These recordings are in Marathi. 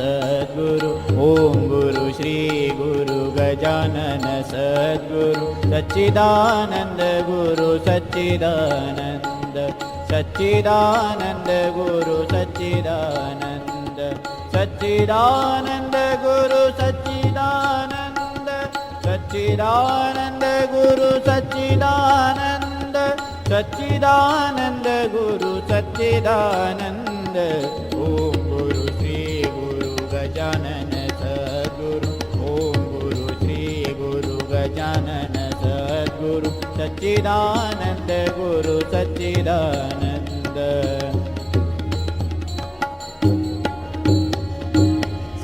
सद्गुरु ओम गुरु श्री गुरु गजानन सद्गुरु सच्चिदानंद गुरु सच्चिदानंद सच्चिदानंद गुरु सच्चिदानंद सच्चिदानंद गुरु सच्चिदानंद सच्चिदानंद गुरु सच्चिदानंद सच्चिदानंद गुरु सच्चिदानंद ओम गुरु श्री गुरु गजानन सद्गुरु ओम गुरु श्री गुरु गजानन सद्गुरु सच्चिदानंद गुरु सच्चिदानंद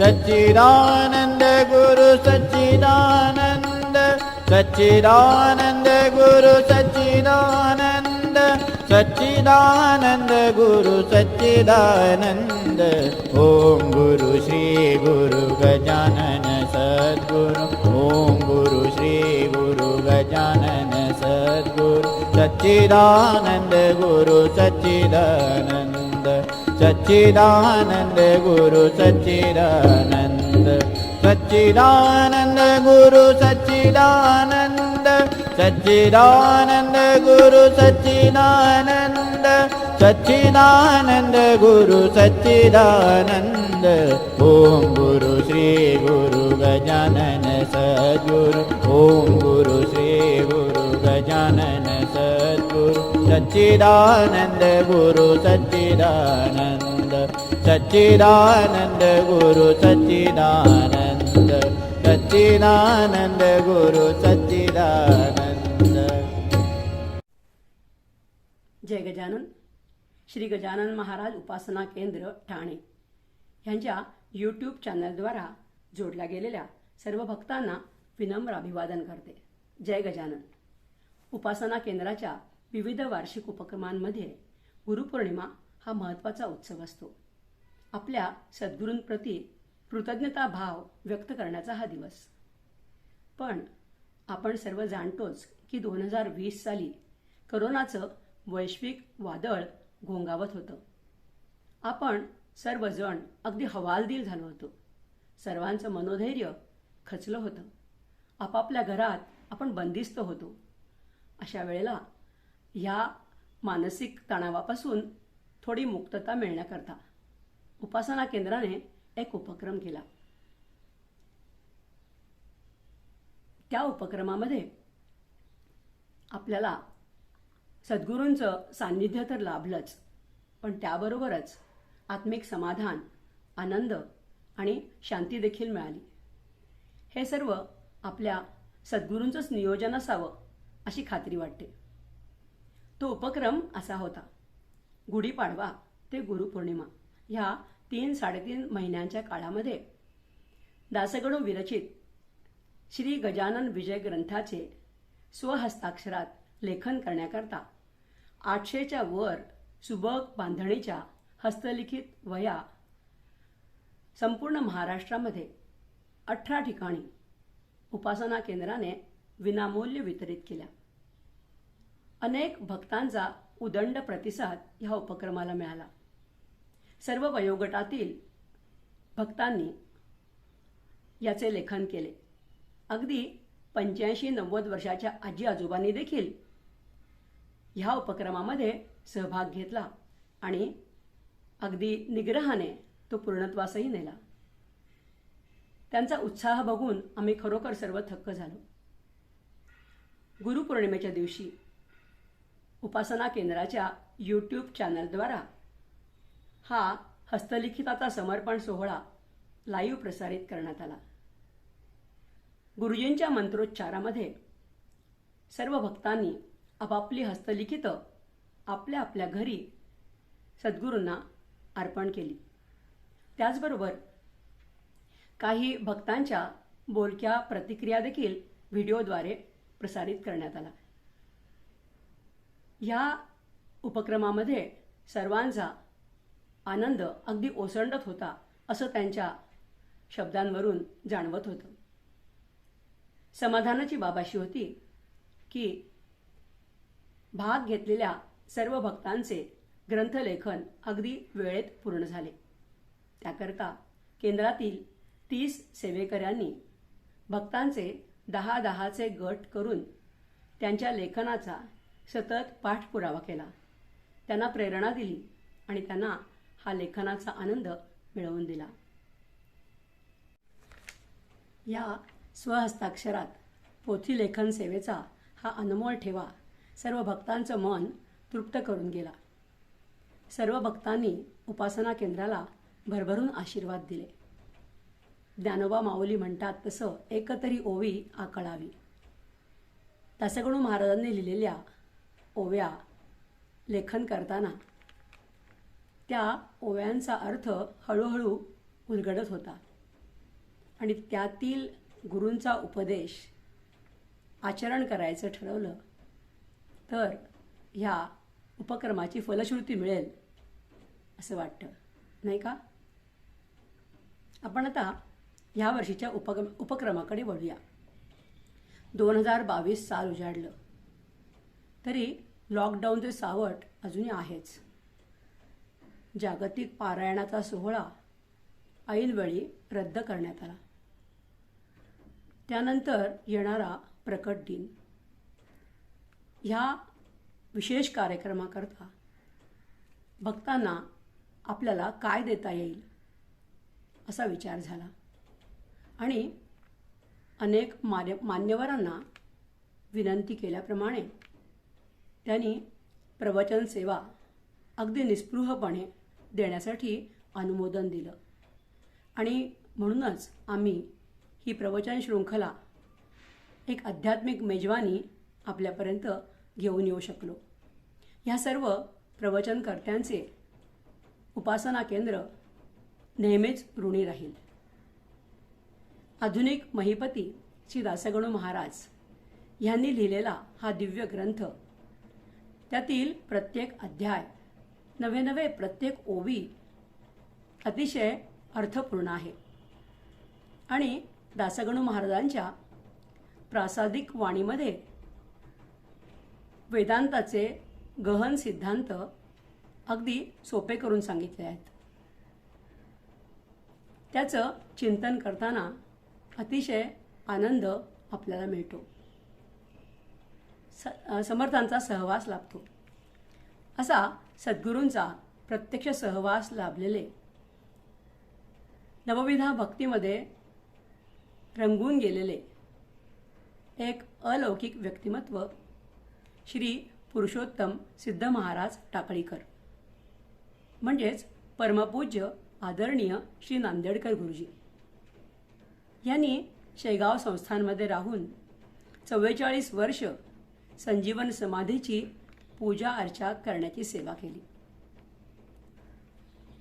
सच्चिदानंद गुरु सच्चिदानंद सच्चिदानंद गुरु सच्चिदानंद सच्चिदानंद गुरु सच्चिदानंद ओम गुरु श्री गुरु गजानन सद्गुरु ओम गुरु श्री गुरु गजानन सद्गुरु सच्चिदानंद गुरु सच्चिदानंद सच्चिदानंद गुरु सच्चिदानंद सच्चिदानंद गुरु सच्चिदानंद सच्चिदानंद गुरु सच्चिदानंद सच्चिदानंद गुरु सच्चिदानंद ओम गुरु श्री गुरु गजानन सद्गुरु ओम गुरु श्री गुरु गजानन सद्गुरु सच्चिदानंद गुरु सच्चिदानंद सच्चिदानंद गुरु सच्चिदानंद सच्चिदानंद गुरु सच्चिदानंद। जय गजानन। श्री गजानन महाराज उपासना केंद्र ठाणे यांच्या यूट्यूब चॅनलद्वारा जोडल्या गेलेल्या सर्व भक्तांना विनम्र अभिवादन करते। जय गजानन। उपासना केंद्राच्या विविध वार्षिक उपक्रमांमध्ये गुरुपौर्णिमा हा महत्त्वाचा उत्सव असतो। आपल्या सद्गुरूंप्रती कृतज्ञता भाव व्यक्त करण्याचा हा दिवस। पण आपण सर्व जाणतोच की 2020 साली करोनाचं वैश्विक वादळ घोंगावत होतं। आपण सर्वजण अगदी हवालदिल झालो होतो। सर्वांचं मनोधैर्य खचलं होतं। आपापल्या घरात आपण बंदिस्त होतो। अशा वेळेला या मानसिक तणावापासून थोडी मुक्तता मिळण्याकरता उपासना केंद्राने एक उपक्रम केला। त्या उपक्रमामध्ये आपल्याला सद्गुरूंचं सान्निध्य तर लाभलंच, पण त्याबरोबरच आत्मिक समाधान, आनंद आणि शांती देखील मिळाली। हे सर्व आपल्या सद्गुरूंचंच नियोजन असावं अशी खात्री वाटते। तो उपक्रम असा होता, गुढीपाडवा ते गुरुपौर्णिमा ह्या 3-3.5 महिन्यांच्या काळामध्ये दासगणू विरचित श्री गजानन विजय ग्रंथाचे स्वहस्ताक्षरात लेखन करण्याकरता 800च्या वर सुबक बांधणीच्या हस्तलिखित वह्या संपूर्ण महाराष्ट्रामध्ये 18 ठिकाणी उपासना केंद्राने विनामूल्य वितरित केल्या। अनेक भक्तांचा उदंड प्रतिसाद ह्या उपक्रमाला मिळाला। सर्व वयोगटातील भक्तांनी याचे लेखन केले। अगदी 85-90 वर्षाच्या आजी आजोबांनी देखील ह्या उपक्रमामध्ये सहभाग घेतला आणि अगदी निग्रहाने तो पूर्णत्वासही नेला। त्यांचा उत्साह बघून आम्ही खरोखर सर्व थक्क झालो। गुरुपौर्णिमेच्या दिवशी उपासना केंद्राच्या यूट्यूब चॅनलद्वारा हा हस्तलिखिताचा समर्पण सोहळा लाईव्ह प्रसारित करण्यात आला। गुरुजींच्या मंत्रोच्चारामध्ये सर्व भक्तांनी आपापली हस्तलिखितं आपल्या आपल्या घरी सद्गुरूंना अर्पण केली। त्याचबरोबर काही भक्तांच्या बोलक्या प्रतिक्रिया देखील व्हिडिओद्वारे प्रसारित करण्यात आला। या उपक्रमामध्ये सर्वांचा आनंद अगदी ओसंडत होता असं त्यांच्या शब्दांवरून जाणवत होतं। समाधानाची बाब अशी होती की भाग घेतलेल्या सर्व भक्तांचे ग्रंथलेखन अगदी वेळेत पूर्ण झाले। त्याकरता केंद्रातील 30 सेवेकऱ्यांनी भक्तांचे 10-10चे गट करून त्यांच्या लेखनाचा सतत पाठपुरावा केला, त्यांना प्रेरणा दिली आणि त्यांना हा लेखनाचा आनंद मिळवून दिला. या स्वहस्ताक्षरात पोथी लेखन सेवेचा हा अनमोल ठेवा सर्व भक्तांचं मन तृप्त करून गेला. सर्व भक्तांनी उपासना केंद्राला भरभरून आशीर्वाद दिले. ज्ञानोबा माऊली म्हणतात तसं एकतरी ओवी आकळावी. दासगणू महाराजांनी लिहिलेल्या ओव्या लेखन करताना त्या ओव्यांचा अर्थ हळूहळू उलगडत होता आणि त्यातील गुरूंचा उपदेश आचरण करायचं ठरवलं तर ह्या उपक्रमाची फलश्रुती मिळेल असं वाटतं, नाही का? आपण आता ह्या वर्षीच्या उपक्रमाकडे वळूया. 2022 साल उजाडलं तरी लॉकडाऊनचे सावट अजूनही आहेच. जागतिक पारायणाचा सोहळा ऐनवेळी रद्द करण्यात आला. त्यानंतर येणारा प्रकट दिन, ह्या विशेष कार्यक्रमाकरता भक्तांना आपल्याला काय देता येईल असा विचार झाला आणि अनेक मान्यवरांना विनंती केल्याप्रमाणे त्यांनी प्रवचन सेवा अगदी निस्पृहपणे देण्यासाठी अनुमोदन दिलं आणि म्हणूनच आम्ही ही प्रवचन शृंखला एक आध्यात्मिक मेजवानी आपल्यापर्यंत घेऊन येऊ शकलो. ह्या सर्व प्रवचनकर्त्यांचे उपासना केंद्र नेहमीच ऋणी राहील. आधुनिक महिपती श्री दासगणू महाराज यांनी लिहिलेला हा दिव्य ग्रंथ, त्यातील प्रत्येक अध्याय, नवे प्रत्येक ओवी अतिशय अर्थपूर्ण आहे आणि दासगणू महाराजांच्या प्रासादिक वाणीमध्ये वेदांताचे गहन सिद्धांत अगदी सोपे करून सांगितले आहेत. त्याचं चिंतन करताना अतिशय आनंद आपल्याला मिळतो. समर्थांचा सहवास लाभतो. असा सद्गुरूंचा प्रत्यक्ष सहवास लाभलेले, नवविधा भक्तीमध्ये रंगून गेलेले एक अलौकिक व्यक्तिमत्व श्री पुरुषोत्तम सिद्ध महाराज टाकळीकर, म्हणजेच परमपूज्य आदरणीय श्री नांदेडकर गुरुजी यांनी शेगाव संस्थानमध्ये राहून 44 वर्ष संजीवन समाधीची पूजा अर्चा करण्याची सेवा केली.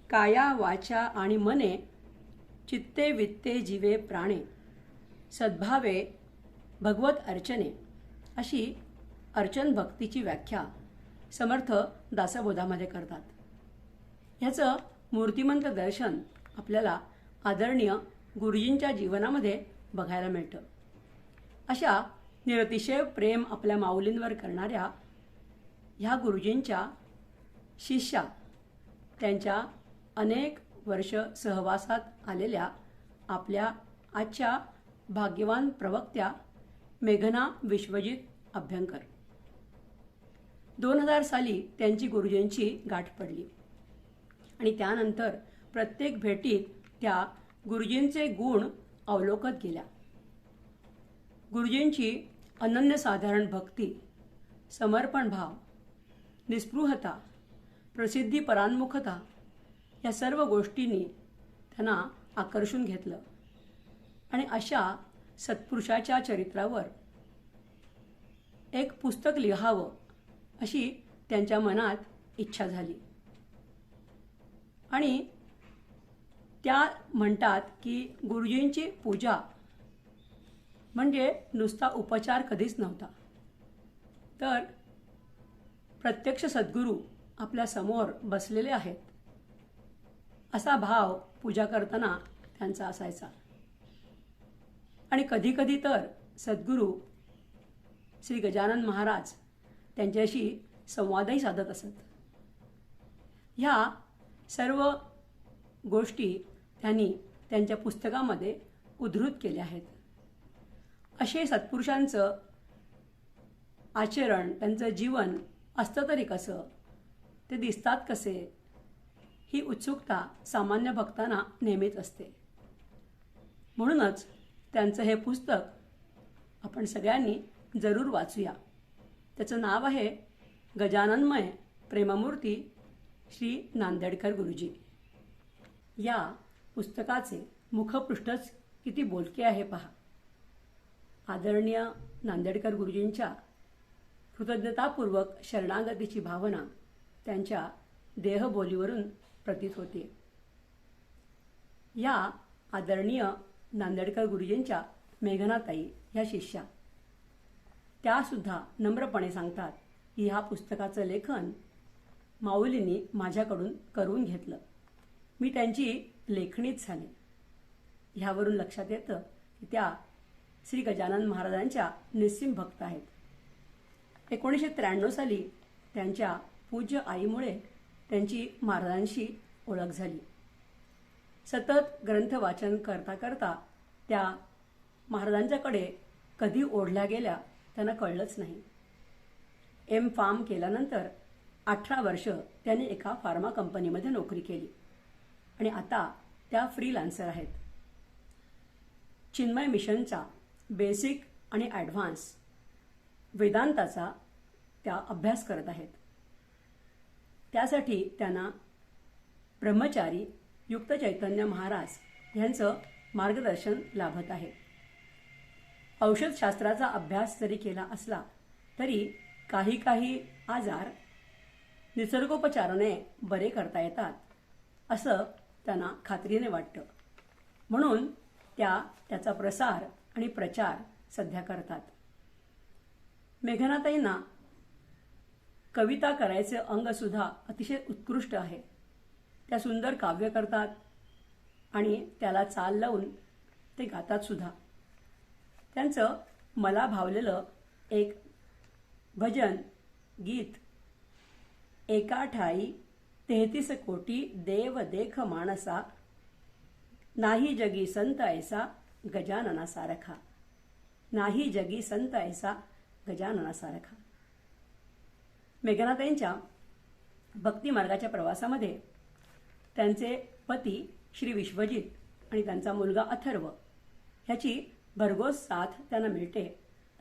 काया वाचा आणि मने, चित्ते वित्ते जीवे प्राणे, सद्भावे भगवत अर्चने, अशी अर्चन भक्तीची व्याख्या समर्थ दासबोधामध्ये करतात. ह्याचं मूर्तिमंत दर्शन आपल्याला आदरणीय गुरुजींच्या जीवनामध्ये बघायला मिळतं. अशा निरतिशय प्रेम आपल्या माऊलींवर करणाऱ्या ह्या गुरुजींच्या शिष्या, त्यांच्या अनेक वर्ष सहवासात आलेल्या आपल्या आजच्या भाग्यवान प्रवक्त्या मेघना विश्वजित अभ्यंकर, 2000 साली त्यांची गुरुजींची गाठ पडली आणि त्यानंतर प्रत्येक भेटीत त्या गुरुजींचे गुण अवलोकत गेल्या. गुरुजींची अनन्यसाधारण भक्ती, समर्पण भाव, निस्पृहता, प्रसिद्धी परान्मुखता या सर्व गोष्टींनी त्यांना आकर्षून घेतलं आणि अशा सत्पुरुषाच्या चरित्रावर एक पुस्तक लिहावं अशी त्यांच्या मनात इच्छा झाली आणि त्या म्हणतात की गुरुजींची पूजा म्हणजे नुसता उपचार कधीच नव्हता, तर प्रत्यक्ष सद्गुरू आपल्या समोर बसलेले आहेत असा भाव पूजा करताना त्यांचा असायचा. आणि कधीकधी तर सद्गुरू श्री गजानन महाराज त्यांच्याशी संवादही साधत असत. ह्या सर्व गोष्टी त्यांनी त्यांच्या पुस्तकामध्ये उद्धृत केले आहेत. असे सत्पुरुषांचं आचरण, त्यांचं जीवन असतं तरी कसं, ते दिसतात कसे, ही उत्सुकता सामान्य भक्तांना नेहमीच असते. म्हणूनच त्यांचं हे पुस्तक आपण सगळ्यांनी जरूर वाचूया. त्याचं नाव आहे गजाननमय प्रेममूर्ती श्री नांदेडकर गुरुजी. या पुस्तकाचे मुखपृष्ठच किती बोलके आहे पहा. आदरणीय नांदेडकर गुरुजींच्या कृतज्ञतापूर्वक शरणागतीची भावना त्यांच्या देहबोलीवरून प्रतीत होते. या आदरणीय नांदेडकर गुरुजींच्या मेघनाताई ह्या शिष्या, त्यासुद्धा नम्रपणे सांगतात की ह्या पुस्तकाचं लेखन माऊलींनी माझ्याकडून करून घेतलं. मी त्यांची लेखणीच झाले. ह्यावरून लक्षात येतं की त्या श्री गजानन महाराजांच्या निस्सीम भक्त आहेत. 1993 साली त्यांच्या पूज्य आईमुळे त्यांची महाराजांशी ओळख झाली. सतत ग्रंथ वाचन करता करता त्या महाराजांच्याकडे कधी ओढल्या गेल्या त्यांना कळलंच नाही. M.Pharm केल्यानंतर 18 वर्ष त्यांनी एका फार्मा कंपनीमध्ये नोकरी केली आणि आता त्या फ्रीलान्सर आहेत. चिन्मय मिशनचा बेसिक आणि ॲडव्हान्स वेदांताचा त्या अभ्यास करत आहेत. त्यासाठी त्यांना ब्रह्मचारी युक्त चैतन्य महाराज यांचं मार्गदर्शन लाभत आहे. औषधशास्त्राचा अभ्यास जरी केला असला तरी काही आजार निसर्गोपचाराने बरे करता येतात असं त्यांना खात्रीने वाटतं. म्हणून त्याचा प्रसार आणि प्रचार सध्या करतात. मेघनाताईंना कविता करायचे अंगसुद्धा अतिशय उत्कृष्ट आहे. त्या सुंदर काव्य करतात आणि त्याला चाल लावून ते गातात सुद्धा. त्यांचं मला भावलेलं एक भजन गीत, एका ठाई 33 कोटी देव देख माणसा, नाही जगी संत ऐसा गजानना सारखा, नाही जगी संत ऐसा गजानना सारखा. मेघनाताईंच्या भक्ती मार्गाच्या प्रवासामध्ये त्यांचे पती श्री विश्वजित आणि त्यांचा मुलगा अथर्व ह्याची भरघोस साथ त्यांना मिळते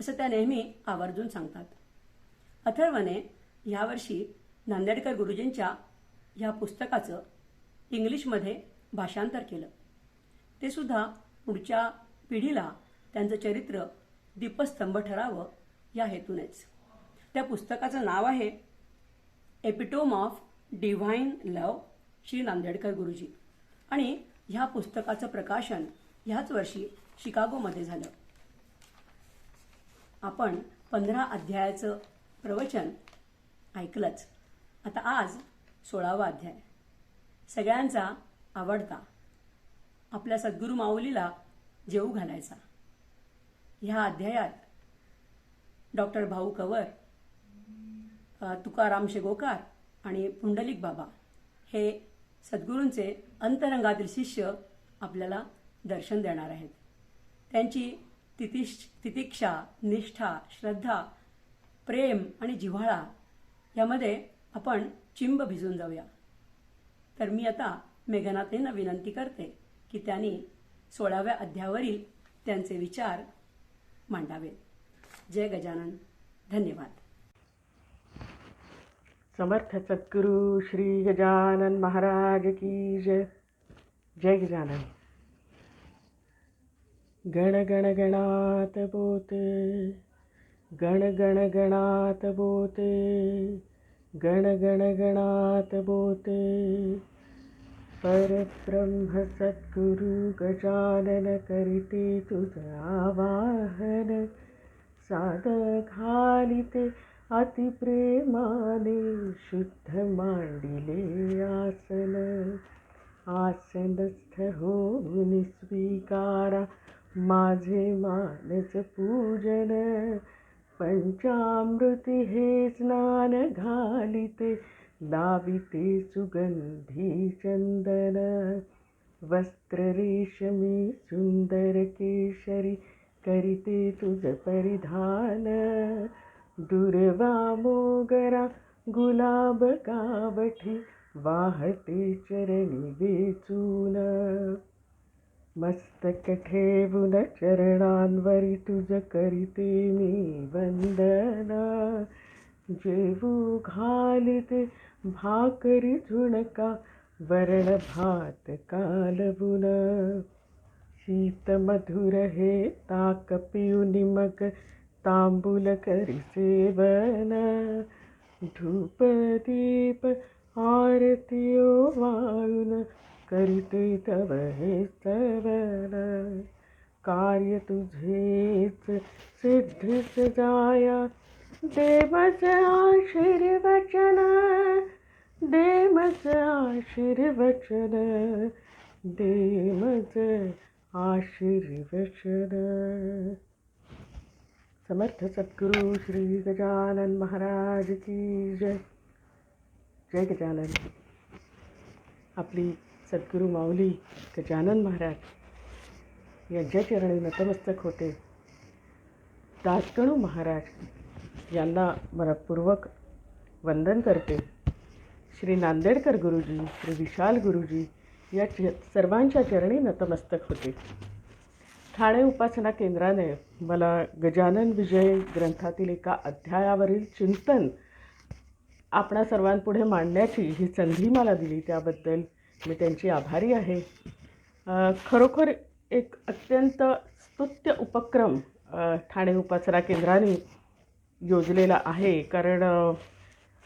असं त्या नेहमी आवर्जून सांगतात. अथर्वने यावर्षी नांदेडकर गुरुजींच्या ह्या पुस्तकाचं इंग्लिशमध्ये भाषांतर केलं. ते सुद्धा पुढच्या पिढीला त्यांचं चरित्र दीपस्तंभ ठरावं या हेतूनेच. त्या पुस्तकाचं नाव आहे एपिटोम ऑफ डिव्हाइन लव श्री नांदेडकर गुरुजी आणि ह्या पुस्तकाचं प्रकाशन ह्याच वर्षी शिकागोमध्ये झालं. आपण 15 अध्यायाचं प्रवचन ऐकलंच. आता आज 16वा अध्याय, सगळ्यांचा आवडता, आपल्या सद्गुरू माऊलीला जेवू घालायचा. ह्या अध्यायात डॉक्टर भाऊ कवर, तुकाराम शेगोकार आणि पुंडलिक बाबा हे सद्गुरूंचे अंतरंगातील शिष्य आपल्याला दर्शन देणार आहेत. त्यांची तितिक्षा, निष्ठा, श्रद्धा, प्रेम आणि जिव्हाळा यामध्ये आपण चिंब भिजून जाऊया. तर मी आता मेघनाताईंना विनंती करते की त्यांनी 16व्या अध्यायावरील त्यांचे विचार मांडावेत. जय गजानन. धन्यवाद. समर्थ सद्गुरु श्री गजानन महाराज की जय. जय गजानन. गण गण गणात बोते, गण गण गणात बोते, गण गण गणात बोते. परब्रह्म सद्गुरु गजानन करीते तुझ आवाहन, साद घालिते अतिप्रेमाने शुद्ध मांडिले आसन. आसनस्थ होऊन स्वीकारा माझे मानस पूजन. पंचामृती हे स्नान घालिते, लाविते सुगंधी चंदन. वस्त्र रेशमी सुंदर केशरी करीते तुझ परिधान. दुर्वा मोगरा गुलाब कावठी वाहते चरणी वेचून. मस्तक ठेवून चरणांवरी तुझ करीते मी वंदन. जेवू घालिते भाकरी झुणका वरण भात कालवून. शीत मधुर हे ताक पिऊनी मग तांबूल करी सेवन. धूप दीप आरती ओवाळून करीते तव हे स्तवन. कार्य तुझेच सिद्धीस जाया देवच आशीर्वचन. देवच आशीर्वचन. देवच आशीर्वचन. समर्थ सद्गुरु श्री गजानन महाराज की जय. जय गजानन. आपली सद्गुरु माऊली गजानन महाराज यांच्या चरणी नतमस्तक होते. दासगणू महाराज यांना मनपूर्वक वंदन करते. श्री नांदेडकर गुरुजी, श्री विशाल गुरुजी या सर्वांच्या चरणी नतमस्तक होते. ठाणे उपासना केंद्राने मला गजानन विजय ग्रंथातील एका अध्यायावरील चिंतन आपणा सर्वांपुढे मांडण्याची ही संधी मला दिली, त्याबद्दल मी त्यांची आभारी आहे. खरोखर एक अत्यंत स्तुत्य उपक्रम ठाणे उपासना केंद्राने योजलेला आहे. कारण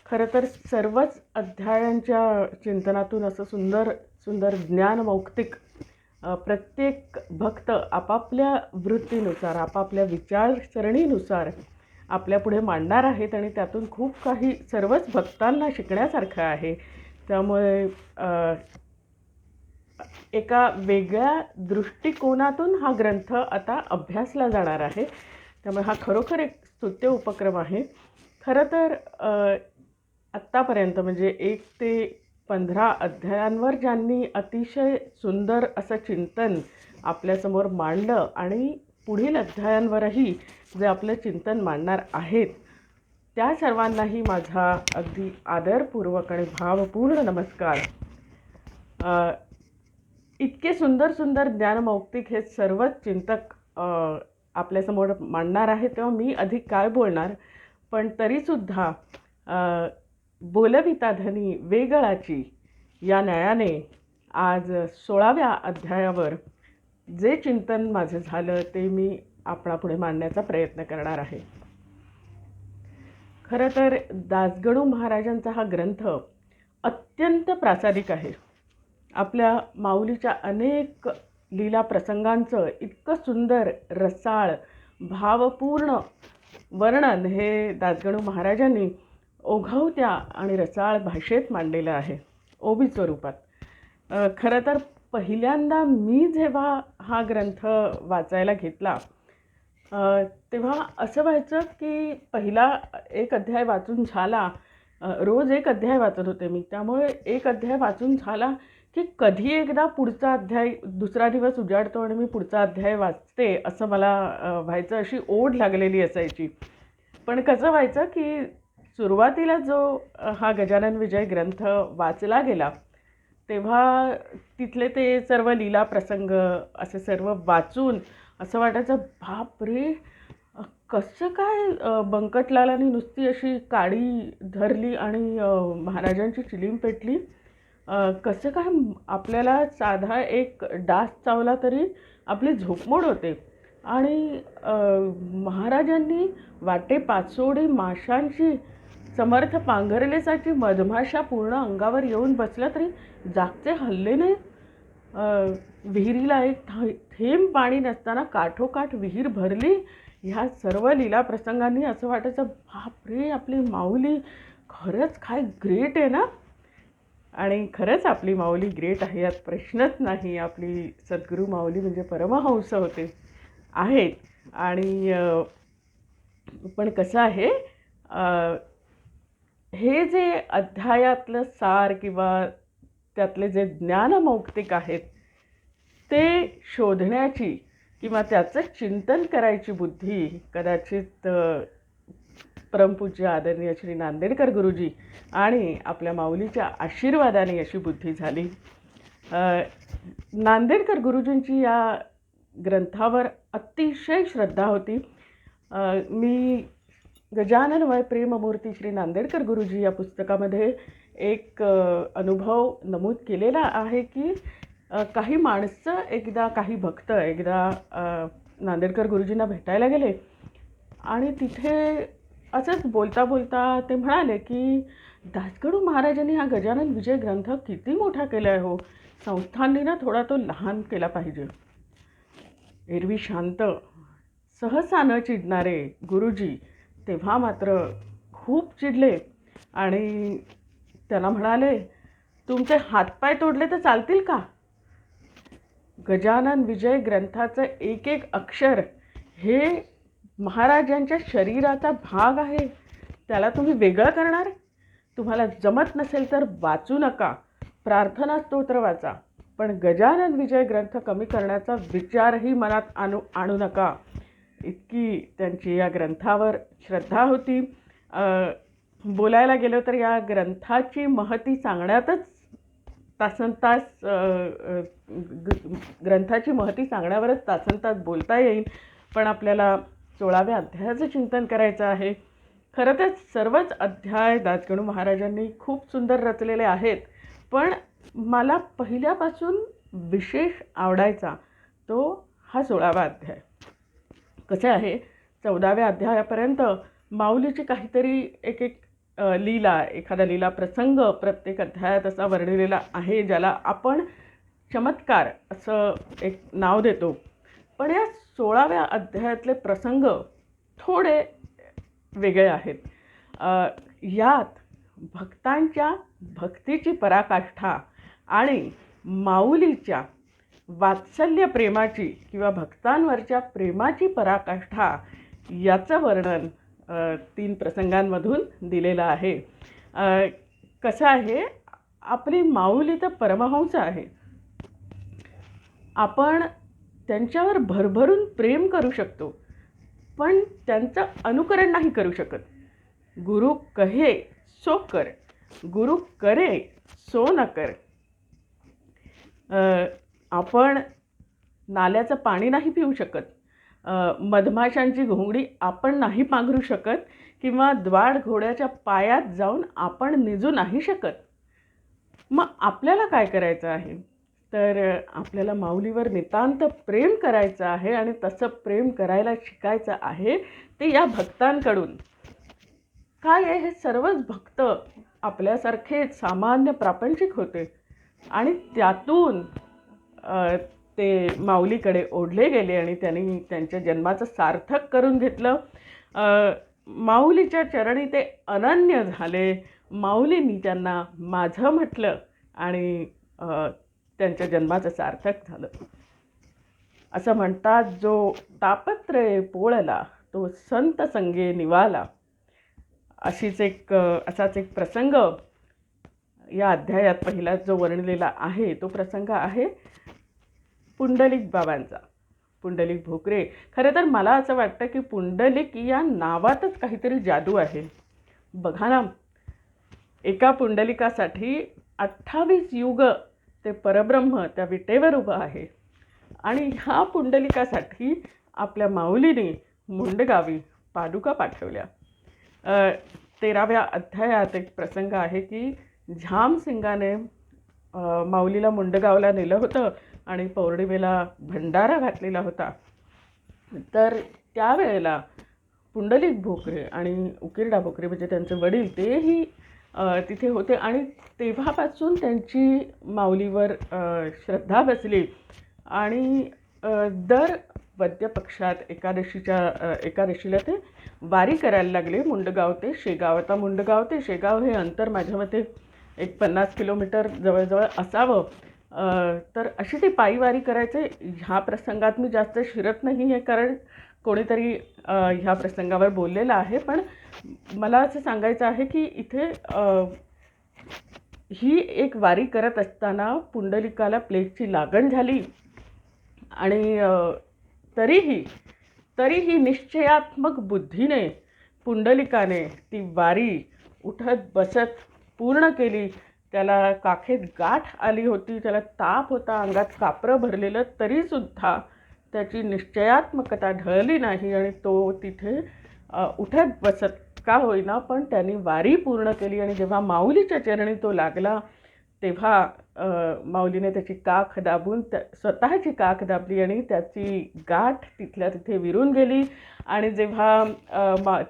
खरं तर सर्वच अध्यायांच्या चिंतनातून असं सुंदर सुंदर ज्ञानमौक्तिक प्रत्येक भक्त आपापल्या वृत्तीनुसार आपापल्या विचारसरणीनुसार आपल्यापुढे मांडणार आहेत आणि त्यातून खूप काही सर्वच भक्तांना शिकण्यासारखं आहे. त्यामुळे एका वेगळ्या दृष्टिकोनातून हा ग्रंथ आता अभ्यासला जाणार आहे. त्यामुळे हा खरोखर एक स्तुत्य उपक्रम आहे. खरं तर आत्तापर्यंत म्हणजे 1 ते 15 अध्यायांवर ज्यांनी अतिशय सुंदर असं चिंतन आपल्यासमोर मांडलं आणि पुढील अध्यायांवरही जे आपलं चिंतन मांडणार आहेत त्या सर्वांनाही माझा अगदी आदरपूर्वक आणि भावपूर्ण नमस्कार. इतके सुंदर सुंदर ज्ञानमौक्तिक हे सर्वच चिंतक आपल्यासमोर मांडणार आहे, तेव्हा मी अधिक काय बोलणार. पण तरीसुद्धा बोलविता धनी वेगळाची या न्यायाने आज 16व्या अध्यायावर जे चिंतन माझं झालं ते मी आपणापुढे मांडण्याचा प्रयत्न करणार आहे. खरं तर दासगणू महाराजांचा हा ग्रंथ अत्यंत प्रासादिक आहे. आपल्या माऊलीच्या अनेक लीला प्रसंगांचं इतकं सुंदर रसाळ भावपूर्ण वर्णन हे दासगणू महाराजांनी ओघवत्या आणि रसाळ भाषेत मांडलेलं आहे, ओवी स्वरूपात. खरं तर पहिल्यांदा मी जेव्हा हा ग्रंथ वाचायला घेतला तेव्हा असं व्हायचं की पहिला एक अध्याय वाचून झाला, रोज एक अध्याय वाचत होते मी, त्यामुळे एक अध्याय वाचून झाला की कधी एकदा पुढचा अध्याय दुसरा दिवस उजाडतो आणि मी पुढचा अध्याय वाचते असं मला व्हायचं, अशी ओढ लागलेली असायची. पण कसं व्हायचं की सुरुवातीला जो हा गजानन विजय ग्रंथ वाचला गेला तेव्हा तिथले ते सर्व लीला प्रसंग असे सर्व वाचून असं वाटायचं, बापरे कसं काय बंकटलालांनी नुसती अशी काडी धरली आणि महाराजांची चिलीम पेटली, कसं काय आपल्याला साधा एक डास चावला तरी आपली झोपमोड होते आणि महाराजांनी वाटे पाचोडी माशांची समर्थ पांघरलेसाची मधमाशा पूर्ण अंगावर येऊन बसल्या तरी जागचे हल्ले नाही. विहिरीला एक थेंब पाणी नसताना काठोकाठ विहीर भरली. ह्या सर्व लीला प्रसंगांनी असं वाटायचं, बापरे आपली माऊली खरंच काय ग्रेट आहे ना. आणि खरंच आपली माऊली ग्रेट आहे, यात प्रश्नच नाही. आपली सद्गुरू माऊली म्हणजे परमहंस होते आहेत. आणि पण कसं आहे, हे जे अध्यायातलं सार किंवा त्यातले जे ज्ञानमौक्तिक आहेत ते शोधण्याची किंवा त्याचं चिंतन करायची बुद्धी कदाचित परमपूज्य आदरणीय श्री नांदेडकर गुरुजी आणि आपल्या माऊलीच्या आशीर्वादाने अशी बुद्धी झाली. नांदेडकर गुरुजींची या ग्रंथावर अतिशय श्रद्धा होती. मी गजाननमय प्रेममूर्ती श्री नांदेडकर गुरुजी या पुस्तकामध्ये एक अनुभव नमूद केलेला आहे की काही माणसं काही भक्त एकदा नांदेडकर गुरुजींना भेटायला गेले आणि तिथे असंच बोलता बोलता ते म्हणाले की दासगणू महाराजांनी हा गजानन विजय ग्रंथ किती मोठा केला आहे हो, संस्थांनी ना थोडा तो लहान केला पाहिजे. एरवी शांत सहसा न चिडणारे गुरुजी तेव्हा मात्र खूप चिडले आणि त्यांना म्हणाले, तुमचे हातपाय तोडले तर चालतील का? गजानन विजय ग्रंथाचं एक एक अक्षर हे महाराजांच्या शरीराचा भाग आहे, त्याला तुम्ही वेगळं करणार? तुम्हाला जमत नसेल तर वाचू नका, प्रार्थना स्तोत्र वाचा, पण गजानन विजय ग्रंथ कमी करण्याचा विचारही मनात आणू नका. इतकी त्यांची या ग्रंथावर श्रद्धा होती. बोलायला गेलो तर या ग्रंथाची महती सांगण्यातच तासनतास ग्रंथाची महती सांगण्यावरच तासनतास बोलता येईल, पण आपल्याला 16व्या अध्यायाचं चिंतन करायचं आहे. खरं तर सर्वच अध्याय दासगणू महाराजांनी खूप सुंदर रचलेले आहेत, पण मला पहिल्यापासून विशेष आवडायचा तो हा 16वा अध्याय. कसं आहे, 14व्या अध्यायापर्यंत माऊलीची काहीतरी एक लीला, एखादा लीला प्रसंग प्रत्येक अध्यायात असा वर्णिलेला आहे, ज्याला आपण चमत्कार असं एक नाव देतो. पण या 16व्या अध्यायातले प्रसंग थोडे वेगळे आहेत. यात भक्तांच्या भक्तीची पराकाष्ठा आणि माऊलीच्या वात्सल्य प्रेमाची किंवा भक्तांवरच्या प्रेमाची पराकाष्ठा याचं वर्णन 3 प्रसंगांमधून दिलेलं आहे. कसं आहे, आपली माऊली तर परमहंस आहे. आपण त्यांच्यावर भरभरून प्रेम करू शकतो, पण त्यांचं अनुकरण नाही करू शकत. गुरु कहे सो कर, गुरु करे सो न कर. आपण नाल्याचं पाणी नाही पिऊ शकत, मधमाशांची घोंगडी आपण नाही पांघरू शकत किंवा द्वाड घोड्याच्या पायात जाऊन आपण निजू नाही शकत. मग आपल्याला काय करायचं आहे, तर आपल्याला माऊलीवर नितांत प्रेम करायचं आहे आणि तसं प्रेम करायला शिकायचं आहे ते या भक्तांकडून. काय आहे, हे सर्वच भक्त आपल्यासारखे सामान्य प्रापंचिक होते आणि त्यातून ते माऊलीकडे ओढले गेले आणि त्यांनी त्यांच्या जन्माचं सार्थक करून घेतलं. माऊलीच्या चरणी ते अनन्य झाले. माऊलींनी त्यांना माझं म्हटलं आणि त्यांच्या जन्माचं सार्थक झालं. असं म्हणतात, जो तापत्रये पोळला तो संत संगे निवाला. असाच एक प्रसंग या अध्यायात पहिला जो वर्णलेला आहे तो प्रसंग आहे पुंडलिक बाबांचा. पुंडलिक भोकरे. खरं तर मला असं वाटतं की पुंडलिक या नावातच काहीतरी जादू आहे. बघा ना, एका पुंडलिकासाठी 28 युग ते परब्रह्म त्या विटेवर उभं आहे आणि ह्या पुंडलिकासाठी आपल्या माऊलीने मुंडगावी पादुका पाठवल्या. 13व्या अध्यायात एक प्रसंग आहे की झामसिंगाने माऊलीला मुंडगावला नेलं होतं आणि पौर्णिमेला भंडारा घातलेला होता. तर त्यावेळेला पुंडलिक भोकरे आणि उकिरडा भोकरे म्हणजे त्यांचे वडील तेही तिथे होते आणि तेव्हापासून त्यांची माऊलीवर श्रद्धा बसली आणि दर वद्य पक्षात एकादशीला ते वारी करायला लागले. मुंडगाव ते शेगाव. आता मुंडगाव ते शेगाव हे अंतर माझ्या मते एक 50 किलोमीटर जवळजवळ असावं. तर अशी ती पायीवारी करायचे. ह्या प्रसंगात मी जास्त शिरत नाही आहे कारण कोणीतरी ह्या प्रसंगावर बोललेलं आहे, पण मला असं सांगायचं आहे की इथे ही एक वारी करत असताना पुंडलिकाला प्लेगची लागण झाली आणि तरीही निश्चयात्मक बुद्धीने पुंडलिकाने ती वारी उठत बसत पूर्ण केली. त्याला काखेत गाठ आली होती, त्याला ताप होता, अंगात कापरं भरलेलं, तरीसुद्धा त्याची निश्चयात्मकता ढळली नाही आणि तो तिथे उठत बसत का होईना पण त्यांनी वारी पूर्ण केली. आणि जेव्हा माऊलीच्या चरणी तो लागला तेव्हा माऊलीने त्याची काख दाबून स्वतःची काख दाबली आणि त्याची गाठ तिथल्या तिथे विरून गेली. आणि जेव्हा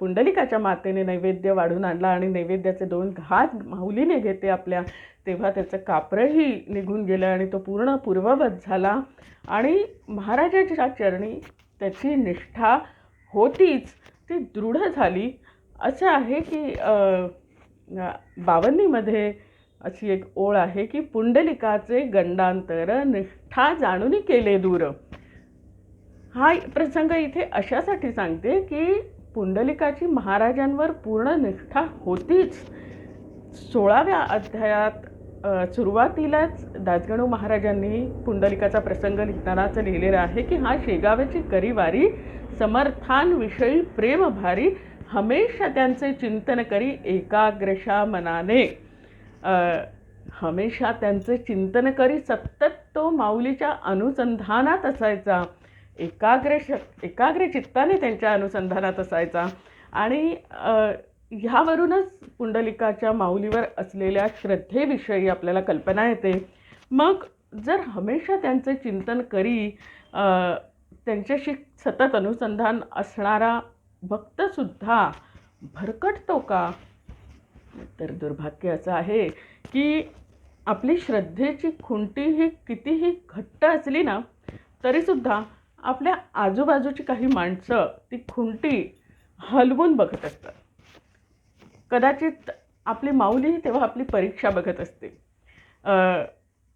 पुंडलिकाच्या मातेने नैवेद्य वाढून आणला आणि नैवेद्याचे 2 घास माऊलीने घेते आपल्या, तेव्हा त्याचं कापरंही निघून गेलं आणि तो पूर्ण पूर्ववत झाला. आणि महाराजाच्या चरणी त्याची निष्ठा होतीच, ती दृढ झाली. असं आहे की बावन्नीमध्ये अशी एक ओळ आहे की पुंडलिकाचे गंडांतर निष्ठा जाणून केले दूर. हा प्रसंग इथे अशासाठी सांगते की पुंडलिकाची महाराजांवर पूर्ण निष्ठा होतीच. 16व्या अध्यायात सुरुवातीलाच दासगणू महाराजांनी पुंडलिकाचा प्रसंग लिहिताना असं लिहिलेलं आहे की हा शेगावची करीवारी समर्थांविषयी प्रेम भारी हमेशा त्यांचे चिंतन करी एकाग्रशा मनाने. हमेशा त्यांचे चिंतन करी, सतत तो माऊलीच्या अनुसंधानात असायचा, एकाग्र चित्ताने त्यांच्या अनुसंधानात असायचा. आणि ह्यावरूनच पुंडलिकाच्या माऊलीवर असलेल्या श्रद्धेविषयी आपल्याला कल्पना येते. मग जर हमेशा त्यांचे चिंतन करी, त्यांच्याशी सतत अनुसंधान असणारा भक्तसुद्धा भरकटतो का? तर दुर्भाग्य असं आहे की आपली श्रद्धेची खुंटी ही कितीही घट्ट असली ना तरीसुद्धा आपल्या आजूबाजूची काही माणसं ती खुंटी हलवून बघत असतात. कदाचित आपली माऊली तेव्हा आपली परीक्षा बघत असते.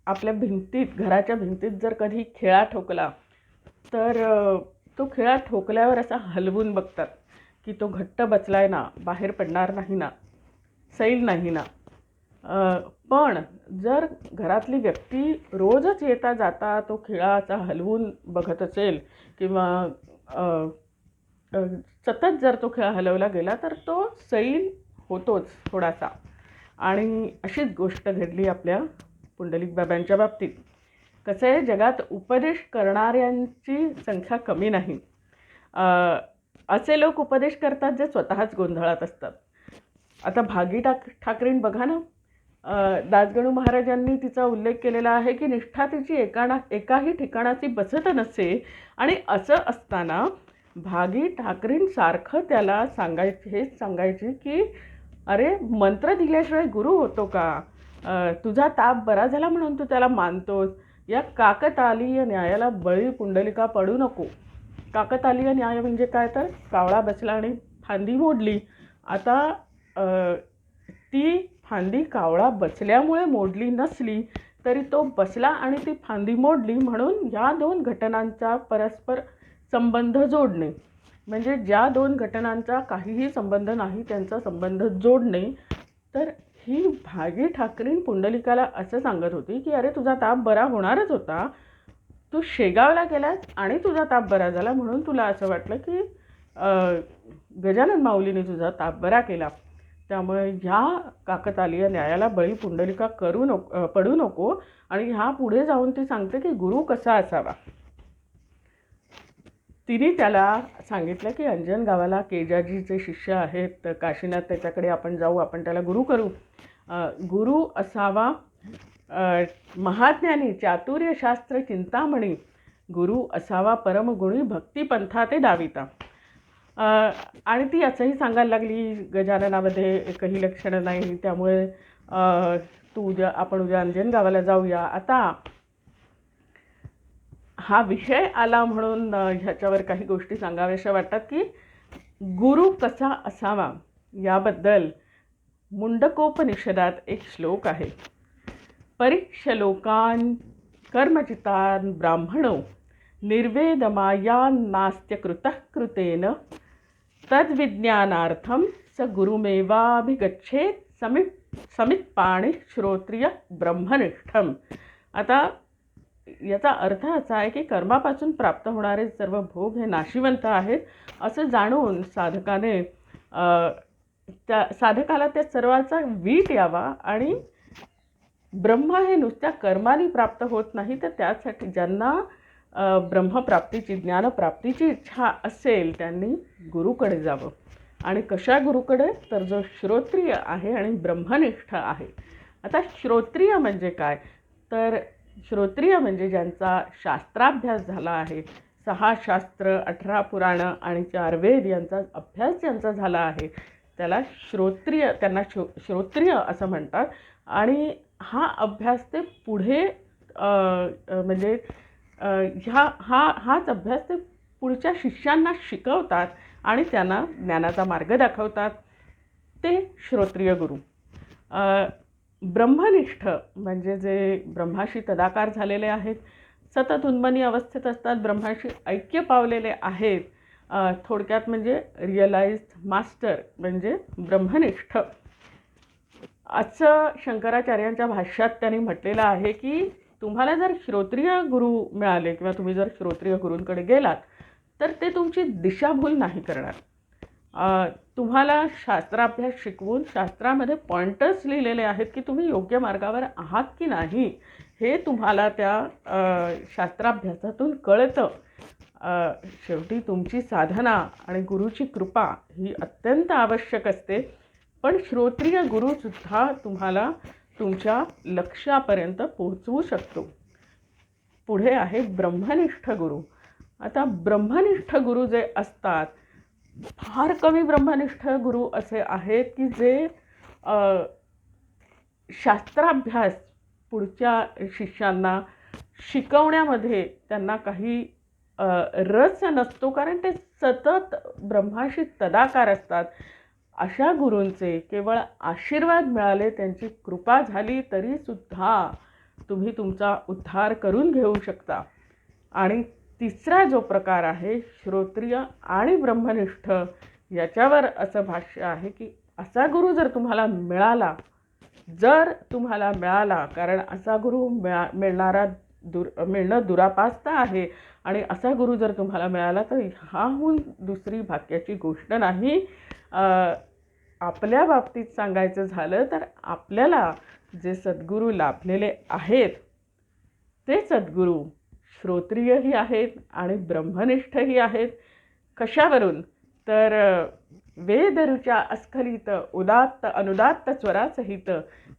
आपल्या भिंतीत, घराच्या भिंतीत जर कधी खिळा ठोकला तर तो खिळा ठोकल्यावर असा हलवून बघतात की तो घट्ट बसलाय ना, बाहेर पडणार नाही ना, सैल नाही ना. पण जर घरातली व्यक्ती रोजच येता जाता तो खिळाचा हलवून बघत असेल किंवा सतत जर तो खिळा हलवला गेला तर तो सैल होतोच थोडासा. आणि अशीच गोष्ट घडली आपल्या पुंडलिक बाबांच्या बाबतीत. कसं आहे, जगात उपदेश करणाऱ्यांची संख्या कमी नाही. असे लोक उपदेश करतात जे स्वतःच गोंधळात असतात. आता भागी ठाकरेन बघा ना, दासगणू महाराजांनी तिचा उल्लेख केलेला आहे की निष्ठा तिची एकाही ठिकाणाची बसत नसे. आणि असं असताना भागी ठाकरेंसारखं त्याला हेच सांगायची की अरे, मंत्र दिल्याशिवाय गुरु होतो का? तुझा ताप बरा झाला म्हणून तू त्याला मानतोस. या काकतालीय न्यायाला बळी पुंडलिका पडू नको. काकतालीय न्याय म्हणजे काय? तर कावळा बसला आणि फांदी मोडली. आता ती फांदी कावळा बसल्यामुळे मोडली नसली तरी तो बसला आणि ती फांदी मोडली, म्हणून या 2 घटनांचा परस्पर संबंध जोडणे, म्हणजे ज्या 2 घटनांचा काहीही संबंध नाही त्यांचा संबंध जोडणे. तर ही भागी ठाकरीण पुंडलिकाला असं सांगत होती की अरे, तुझा ताप बरा होणारच होता, तू शेगावला गेलास आणि तुझा ताप बरा झाला म्हणून तुला असं वाटलं की गजानन माऊलीने तुझा ताप बरा केला. त्यामुळे ह्या काकतालीय न्यायाला बळी पुंडलिका पडू नको. आणि ह्या पुढे जाऊन ती सांगते की गुरु कसा असावा. तिने त्याला सांगितलं की अंजन गावाला केजाजीचे शिष्य आहेत काशीनाथ, त्याच्याकडे आपण जाऊ, आपण त्याला गुरु करू. गुरु असावा महाज्ञानी, चातुर्यशास्त्र चिंतामणी. गुरु असावा परमगुणी, भक्तिपंथा ते दाविता. आणि ती असंही सांगायला लागली, गजाननामध्ये एकही लक्षणं नाही, त्यामुळे आपण उद्या अंजन गावाला जाऊया. आता हा विषय आला म्हणून ह्याच्यावर काही गोष्टी सांगाव्याशा वाटतात की गुरु कसा असावा याबद्दल मुंडकोपनिषदात एक श्लोक आहे. परीक्षलोकान कर्मचितान ब्राह्मणो निर्वेदमायान नास्त्य कृतः कृतेन तद्विज्ञानार्थम स गुरुमेवाभिगच्छेत समित्पाणि श्रोत्रिय ब्रह्मनिष्ठम. आता याचा अर्थ असा आहे की कर्मापासून प्राप्त होणारे सर्व भोग हे नाशिवंत आहेत असं जाणून साधकाने त्या साधकाला त्या सर्वाचा वीट यावा आणि ब्रह्म हे नुसत्या कर्माने प्राप्त होत नाही, तर त्यासाठी ज्यांना ब्रह्मप्राप्तीची ज्ञानप्राप्तीची इच्छा असेल त्यांनी गुरुकडे जावं. आणि कशा गुरुकडे? तर जो श्रोत्रिय आहे आणि ब्रह्मनिष्ठ आहे. आता श्रोत्रिय म्हणजे काय? तर श्रोत्रिय म्हणजे ज्यांचा शास्त्राभ्यास झाला आहे, 6 शास्त्र, 18 पुराणं आणि 4 वेद यांचा अभ्यास ज्यांचा झाला आहे त्याला श्रोत्रिय, त्यांना श्रोत्रिय असं म्हणतात. आणि हा अभ्यास ते पुढे म्हणजे हाच अभ्यास ते पुढच्या शिष्यांना शिकवतात आणि त्यांना ज्ञानाचा मार्ग दाखवतात. ते श्रोत्रिय गुरु. ब्रह्मनिष्ठ म्हणजे जे ब्रह्माशी तदाकार झालेले आहेत, सतत उन्मनी अवस्थेत असतात, ब्रह्माशी ऐक्य पावलेले आहेत. थोडक्यात म्हणजे रिअलाइज्ड मास्टर म्हणजे ब्रह्मनिष्ठ. असं शंकराचार्यांच्या भाष्यात त्यांनी म्हटलेलं आहे की तुम्हाला जर श्रोत्रिय गुरु मिळाले किंवा तुम्ही जर श्रोत्रिय गुरूंकडे गेलात तर ते तुमची दिशाभूल नाही करणार. तुम्हाला शास्त्राभ्यास शिकवून शास्त्रामध्ये पॉइंटर्स लिहिलेले आहेत की तुम्ही योग्य मार्गावर आहात की नाही हे तुम्हाला त्या शास्त्राभ्यासातून कळतं. शेवटी तुमची साधना आणि गुरुची कृपा ही अत्यंत आवश्यक असते, पण श्रोत्रिय गुरुसुद्धा तुम्हाला तुमच्या लक्ष्यापर्यंत पोहोचवू शकतो. पुढे आहे ब्रह्मनिष्ठ गुरु. आता ब्रह्मनिष्ठ गुरु जे असतात, फार कमी ब्रह्मनिष्ठ गुरु असे आहेत की जे शास्त्राभ्यास पुढच्या शिष्यांना शिकवण्यामध्ये त्यांना काही रस नसतो, कारण ते सतत ब्रह्माशी तदाकार असतात. अशा गुरूंचे केवळ आशीर्वाद मिळाले, त्यांची कृपा झाली तरीसुद्धा तुम्ही तुमचा उद्धार करून घेऊ शकता. आणि तिसरा जो प्रकार आहे श्रोत्रिय आणि ब्रह्मनिष्ठ, याच्यावर असं भाष्य आहे की असा गुरु जर तुम्हाला मिळाला, कारण असा गुरु मिळणं दुरापास्त आहे, आणि असा गुरु जर तुम्हाला मिळाला तर ह्याहून दुसरी भाग्याची गोष्ट नाही. आपल्या बाबतीत सांगायचं झालं तर आपल्याला जे सद्गुरू लाभलेले आहेत ते सद्गुरू श्रोत्रियही आहेत आणि ब्रह्मनिष्ठही आहेत. कशावरून? तर वेदरुच्या अस्खलित उदात्त अनुदात्त स्वरासहित,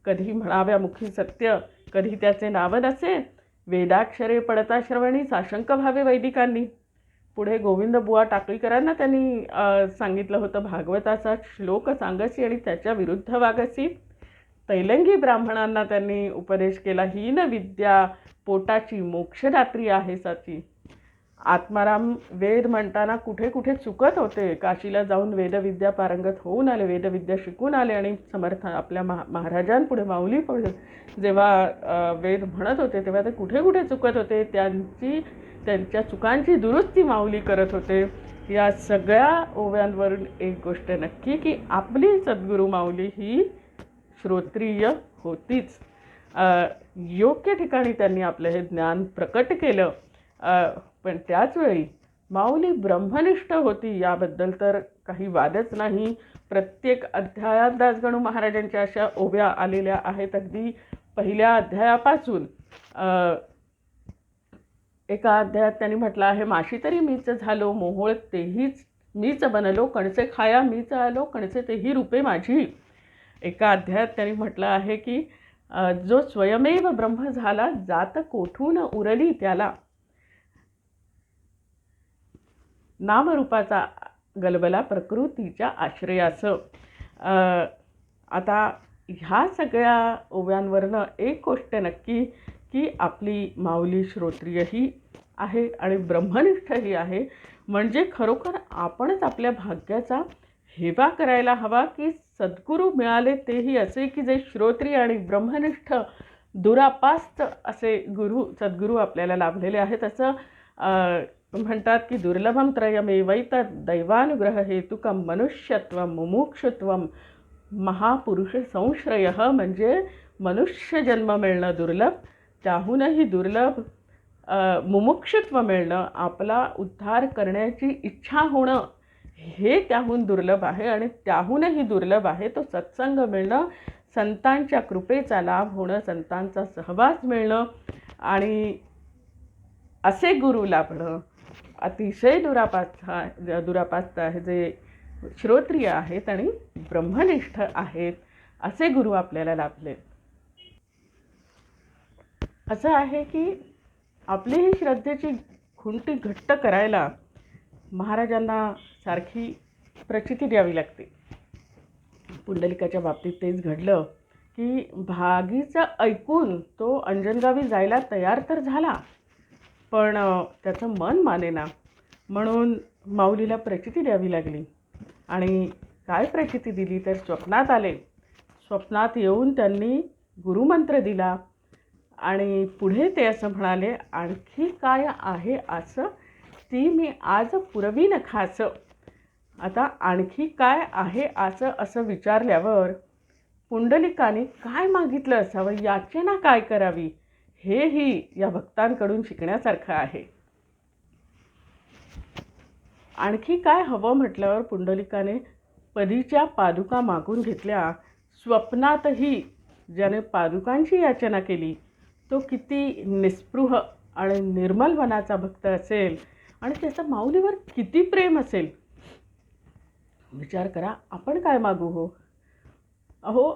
कधी म्हणाव्या मुखी सत्य, कधी त्याचे नाव नसे, वेदाक्षरे पडता श्रवणी साशंक व्हावे वैदिकांनी. पुढे गोविंद बुवा टाकळीकरांना त्यांनी सांगितलं होतं, भागवताचा श्लोक सांगसी आणि त्याच्या विरुद्ध वागसी. तैलंगी ब्राह्मणांना त्यांनी उपदेश केला, हीन विद्या पोटाची मोक्षदात्री आहे साची. आत्माराम वेद म्हणताना कुठे कुठे चुकत होते. काशीला जाऊन वेदविद्या पारंगत होऊन आले, वेदविद्या शिकून आले, आणि समर्थ आपल्या महाराजांपुढे माऊली पुढे जेव्हा वेद म्हणत होते तेव्हा ते कुठे कुठे चुकत होते. त्यांच्या चुकांची दुरुस्ती माऊली करत होते. या सगळ्या ओव्यांवरून एक गोष्ट नक्की की आपली सद्गुरू माऊली ही श्रोत्रिय होतीच. योग्य ठिकाणी त्यांनी आपलं हे ज्ञान प्रकट केलं, पण त्याचवेळी माऊली ब्रह्मनिष्ठ होती याबद्दल तर काही वादच नाही. प्रत्येक अध्यायात दासगणू महाराजांच्या अशा ओव्या आलेल्या आहेत. अगदी पहिल्या अध्यायापासून एका अध्यायात त्यांनी म्हटलं आहे, माशी तरी मीच झालो, मोहोळ तेहीच मीच बनलो, कणसे खाया मीच आलो, कणसे तेही रूपे माझी. एका अध्यायात त्यांनी म्हटलं आहे की जो स्वयमेव ब्रह्म झाला, जात कोठून उरली त्याला, नामरूपाचा गलबला प्रकृतीच्या आश्रयाचं. आता ह्या सगळ्या ओव्यांवरनं एक गोष्ट नक्की की आपली माऊली श्रोत्रियही आहे आणि ब्रह्मनिष्ठही आहे. म्हणजे खरोखर आपणच आपल्या भाग्याचा हेवा करायला हवा की सद्गुरू मिळाले तेही असे की जे श्रोत्रिय आणि ब्रह्मनिष्ठ दुरापास्त असे सद्गुरू आपल्याला लाभलेले आहेत. असं म्हणतात की दुर्लभम त्रयमेवैत दैवानुग्रह हेतुकम मनुष्यत्वम मुमुक्षुत्वम महापुरुष संश्रय. म्हणजे मनुष्य जन्म मिळणं दुर्लभ, त्याहूनही दुर्लभ मुमुक्षुत्व मिळणं, आपला उद्धार करण्याची इच्छा होणं, हे त्याहून दुर्लभ आहे. आणि त्याहूनही दुर्लभ आहे तो सत्संग मिळणं, संतांच्या कृपेचा लाभ होणं, संतांचा सहवास मिळणं आणि असे गुरु लाभणं. अतिशय दुरापास्त आहे, जे श्रोत्रिय आहेत आणि ब्रह्मनिष्ठ आहेत, असे गुरु आपल्याला लाभले. असं आहे की आपली ही श्रद्धेची खुंटी घट्ट करायला महाराजांना सारखी प्रचिती द्यावी लागते. पुंडलिकाच्या बाबतीत तेच घडलं की भागीचं ऐकून तो अंजनगावी जायला तयार तर झाला, पण त्याचं मन मानेना, म्हणून माऊलीला प्रचिती द्यावी लागली. आणि काय प्रचिती दिली तर स्वप्नात आले. स्वप्नात येऊन त्यांनी गुरुमंत्र दिला आणि पुढे ते असं म्हणाले, आणखी काय आहे असं ती मी आज पुरवीन खास. आता आणखी काय आहे असं विचारल्यावर पुंडलिकाने काय मागितलं असावं, याचना काय करावी, हेही या भक्तांकडून शिकण्यासारखं आहे. आणखी काय हवं म्हटल्यावर पुंडलिकाने पदीच्या पादुका मागून घेतल्या. स्वप्नातही ज्याने पादुकांची याचना केली तो किती निस्पृह आणि निर्मल मनाचा भक्त असेल आणि त्याचं माऊलीवर किती प्रेम असेल. विचार करा, आपण काय मागू हो. अहो,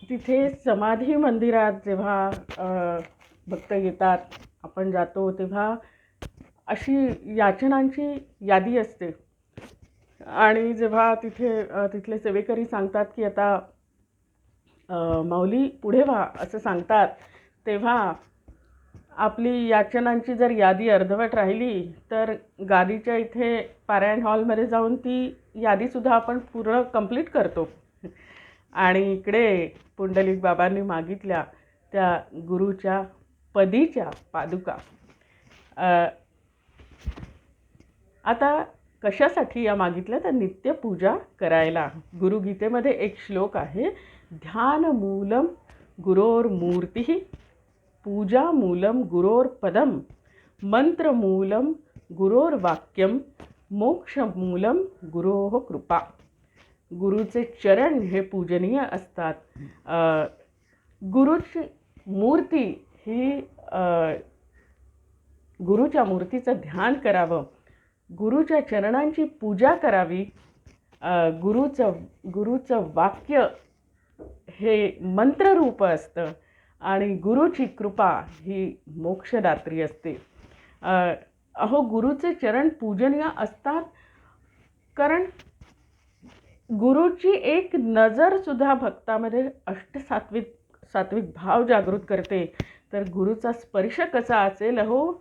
तिथे समाधी मंदिरात जेव्हा भक्त येतात, आपण जातो, तेव्हा अशी याचनांची यादी असते. आणि जेव्हा तिथले सेवेकरी सांगतात की आता माऊली पुढे व्हा असं सांगतात, तेव्हा आपली याचनांची जर यादी अर्धवट राहिली तर गादीच्या इथे पारायण हॉलमध्ये जाऊन ती यादीसुद्धा आपण पूर्ण कंप्लीट करतो. आणि इकडे पुंडलिक बाबांनी मागितल्या त्या गुरुच्या पदीच्या पादुका. आता कशासाठी या मागितल्या तर नित्यपूजा करायला. गुरुगीतेमध्ये एक श्लोक आहे, ध्यानमूलम गुरोर्मूर्ती, पूजामूलम गुरोर्पदम, मंत्रमूलम गुरोर्वाक्यम, मोक्षमूलम गुरोः कृपा. गुरुचे चरण हे पूजनीय असतात. गुरुची मूर्ती ही गुरुच्या मूर्तीचं ध्यान करावं, गुरुच्या चरणांची पूजा करावी. गुरुचं वाक्य हे मंत्ररूप असतं आणि गुरुची कृपा ही मोक्षदात्री असते. अहो, गुरुचे चरण पूजनीय असतात कारण गुरुची एक नजरसुद्धा भक्तामध्ये सात्विक भाव जागृत करते. तर गुरुचा स्पर्श कसा असेल. अहो,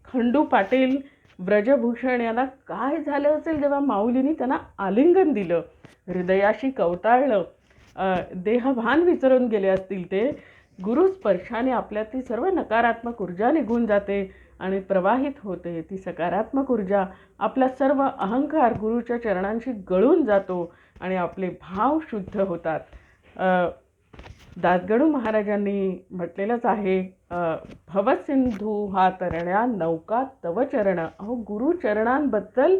खंडू पाटील व्रजभूषण यांना काय झालं असेल जेव्हा माऊलींनी त्यांना आलिंगन दिलं, हृदयाशी कवटाळलं, देहभान विसरून गेले असतील ते. गुरुस्पर्शाने आपल्यातली सर्व नकारात्मक ऊर्जा निघून जाते आणि प्रवाहित होते. ती सकारात्मक ऊर्जा, आपला सर्व अहंकार गुरुच्या चरणांशी गळून जातो आणि आपले भाव शुद्ध होतात. दासगणू महाराजांनी म्हटलेलंच आहे, भवसिंधू हा तरण्या नौका तव चरण. अहो, गुरुचरणांबद्दल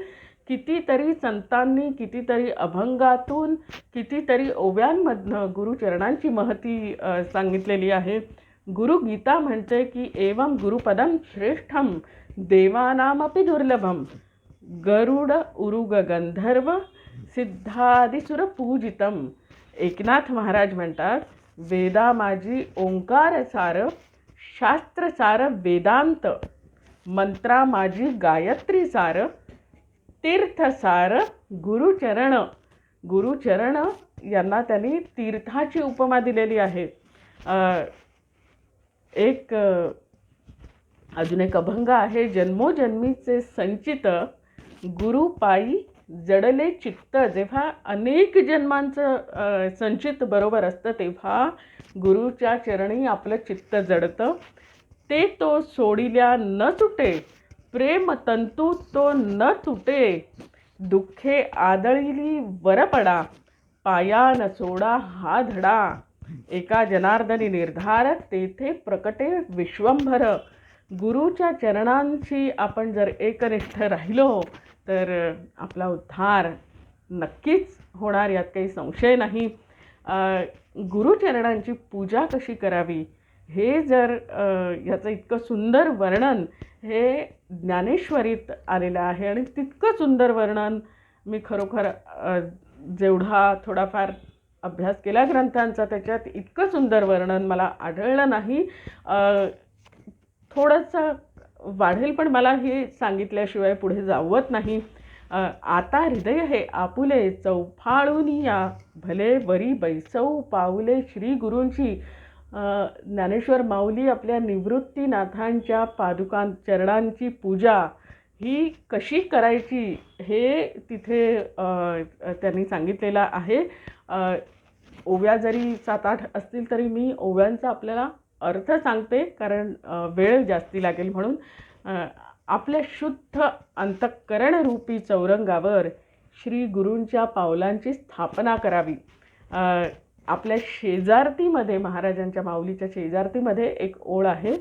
कितीतरी संतांनी, कितीतरी अभंगातून, कितीतरी ओव्यांमधनं गुरुचरणांची महती सांगितलेली आहे. गुरुगीता म्हणते की एवं गुरुपदम श्रेष्ठम देवानामपि दुर्लभम, गरुड उरुग गंधर्व सिद्धादिसुर पूजितम. एकनाथ महाराज म्हणतात, वेदा माझी ओंकार सार, शास्त्र सार वेदांत, मंत्रा माझी गायत्री सार, तीर्थसार गुरुचरण. गुरुचरण यांना त्यांनी तीर्थाची उपमा दिलेली आहे. अजून एक अभंग आहे, जन्मोजन्मीचे संचित गुरुपायी जडले चित्त. जेव्हा अनेक जन्मांचं संचित बरोबर असतं तेव्हा गुरुच्या चरणी आपलं चित्त जडतं. ते तो सोडिल्या न सुटे, प्रेम तंतू तो न तुटे, दुःखे आदळिली वरपडा, पायान सोडा हा धडा. एका जनार्दनी निर्धार, तेथे प्रकटे विश्वंभर. गुरुच्या चरणांशी आपण जर एकनिष्ठ राहिलो तर आपला उद्धार नक्कीच होणार, यात काही संशय नाही. गुरुचरणांची पूजा कशी करावी हे जर याचं इतकं सुंदर वर्णन हे ज्ञानेश्वरीत आलेलं आहे. आणि तितकं सुंदर वर्णन मी खरोखर जेवढा थोडाफार अभ्यास केला ग्रंथांचा त्याच्यात इतकं सुंदर वर्णन मला आढळलं नाही. थोडंसं वाढेल पण मला हे सांगितल्याशिवाय पुढे जावत नाही. आता हृदय हे आपुले चौफाळून या भले वरी बैसऊ पाऊले श्री गुरूंची. ज्ञानेश्वर माऊली आपल्या निवृत्तीनाथांच्या चरणांची पूजा ही कशी करायची हे तिथे त्यांनी सांगितलेलं आहे. ओव्या जरी 7-8 असतील तरी मी ओव्यांचा आपल्याला अर्थ सांगते, कारण वेळ जास्ती लागेल म्हणून. आपल्या शुद्ध अंतःकरणरूपी चौरंगावर श्री गुरूंच्या पावलांची स्थापना करावी. आपल्या शेजारतीमध्ये, महाराजांच्या माऊलीच्या शेजारतीमध्ये एक ओळ आहे,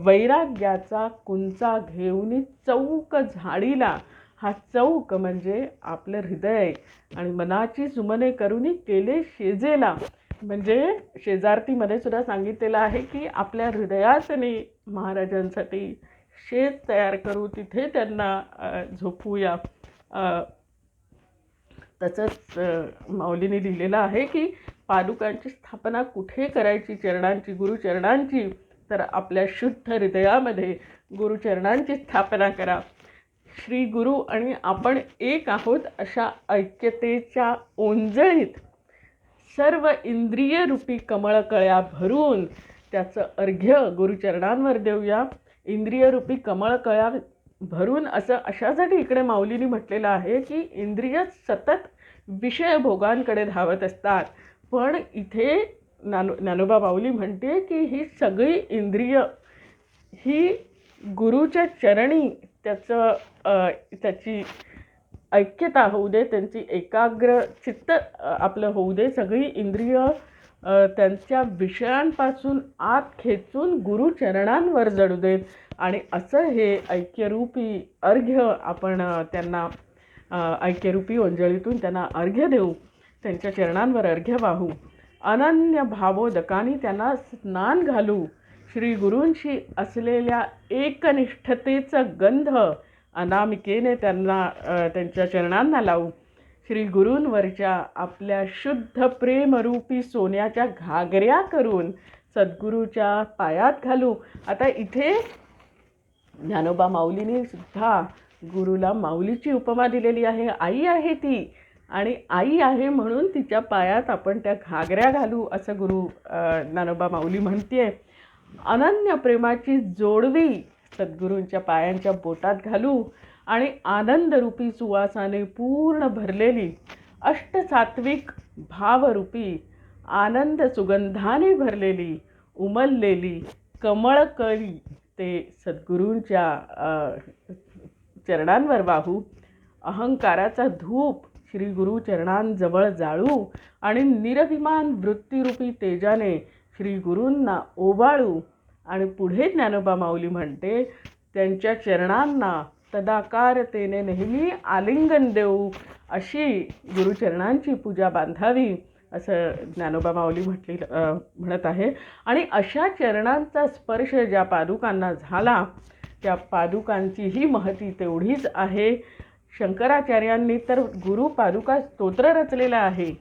वैराग्याचा कुंचा घेऊन चौक झाडीला. हा चौक म्हणजे आपलं हृदय आणि मनाची सुमने करून केले शेजेला. म्हणजे शेजारतीमध्ये सुद्धा सांगितलेलं आहे की आपल्या हृदयातने महाराजांसाठी शेत तयार करू, तिथे त्यांना झोपूया. तसंच माऊलीने लिहिलेलं आहे की पादुकांची स्थापना कुठे करायची चरणांची, गुरुचरणांची, तर आपल्या शुद्ध हृदयामध्ये गुरुचरणांची स्थापना करा. श्री गुरु आणि आपण एक आहोत अशा ऐक्यतेच्या ओंजळीत सर्व इंद्रियरूपी कमळकळ्या भरून त्याचं अर्घ्य गुरुचरणांवर देऊया. इंद्रियरूपी कमळकळ्या भरून असं अशासाठी इकडे माऊलीने म्हटलेलं आहे की इंद्रिय सतत विषयभोगांकडे धावत असतात, पण इथे ज्ञानोबा माऊली म्हणते की ही सगळी इंद्रिय ही गुरुच्या चरणी त्याची ऐक्यता होऊ दे, त्यांची एकाग्र चित्त आपलं होऊ दे. सगळी इंद्रिय त्यांच्या विषयांपासून आत खेचून गुरुचरणांवर जडू देत. आणि असं हे ऐक्यरूपी अर्घ्य आपण त्यांना ऐक्यरूपी ओंजळीतून त्यांना अर्घ्य देऊ, त्यांच्या चरणांवर अर्घ्य वाहू. अनन्य भावोदकानी त्यांना स्नान घालू. श्री गुरूंशी असलेल्या एकनिष्ठतेचा गंध अनामिकेने त्यांच्या चरणांना लावू. श्री गुरूंवरच्या आपल्या शुद्ध प्रेमरूपी सोन्याच्या घागऱ्या करून सद्गुरूच्या पायात घालू. आता इथे ज्ञानोबा माऊलीने सुद्धा गुरुला माऊलीची उपमा दिलेली आहे. आई आहे ती, आणि आई आहे म्हणून तिच्या पायात आपण त्या घागऱ्या घालू असं ज्ञानोबा माऊली म्हणते. अनन्य प्रेमाची जोडवी सद्गुरूंच्या पायांच्या बोटात घालू आणि आनंदरूपी सुवासाने पूर्ण भरलेली अष्टसात्विक भावरूपी आनंद सुगंधाने भरलेली उमललेली कमळकळी ते सद्गुरूंच्या चरणांवर वाहू. अहंकाराचा धूप श्री गुरु चरणांजवळ जाळू आणि निरभिमान वृत्तीरूपी तेजाने श्री गुरूंना ओवाळू. आणि पुढे ज्ञानोबा माऊली म्हणते त्यांच्या चरणांना तदाकारतेने नेहमी आलिंगन देऊ, अशी गुरुचरणांची पूजा बांधावी असं ज्ञानोबा माऊली म्हणत आहे. आणि अशा चरणांचा स्पर्श ज्या पादुकांना झाला त्या पादुकांचीही महती तेवढीच आहे. शंकराचार्यांनी तर गुरुपादुका स्तोत्र रचलेलं आहे.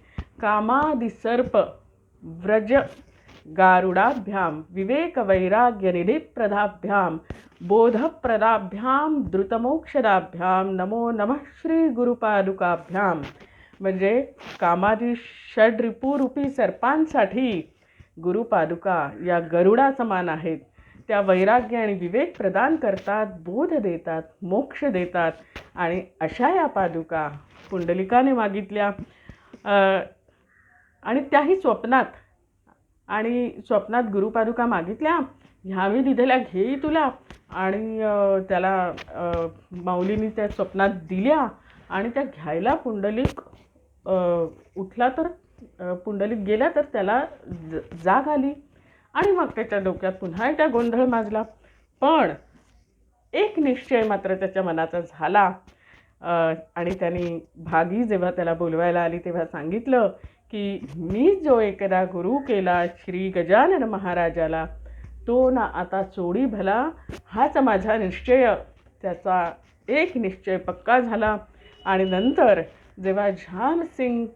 कामादि सर्प व्रज गारुडाभ्याम विवेक वैराग्य निधिप्रदाभ्याम बोधप्रदाभ्याम द्रुतमोक्षदाभ्याम नमो नमः श्री गुरुपादुकाभ्याम. म्हणजे कामादी षड्रिपुरूपी सर्पांसाठी गुरुपादुका या गरुडा समान आहेत. त्या वैराग्य आणि विवेक प्रदान करतात, बोध देतात, मोक्ष देतात. आणि अशा या पादुका पुंडलिकाने मागितल्या आणि त्याही स्वप्नात. आणि स्वप्नात गुरुपादुका मागितल्या, ह्या मी दिलेल्या घेई तुला. आणि त्याला माऊलींनी त्या स्वप्नात दिल्या आणि त्या घ्यायला पुंडलिक उठला, तर पुंडलिक गेला तर त्याला जाग आली. आणि मग त्याच्या डोक्यात पुन्हा एकदा गोंधळ माजला. पण एक निश्चय मात्र त्याच्या मनाचा झाला. आणि त्यांनी भागी जेव्हा त्याला बोलवायला आली तेव्हा सांगितलं की मी जो एकदा गुरु केला श्री गजानन महाराजाला, तो ना आता चोडी भला, हाच माझा निश्चय. त्याचा एक निश्चय पक्का झाला. आणि नंतर जेव्हा झामसिंग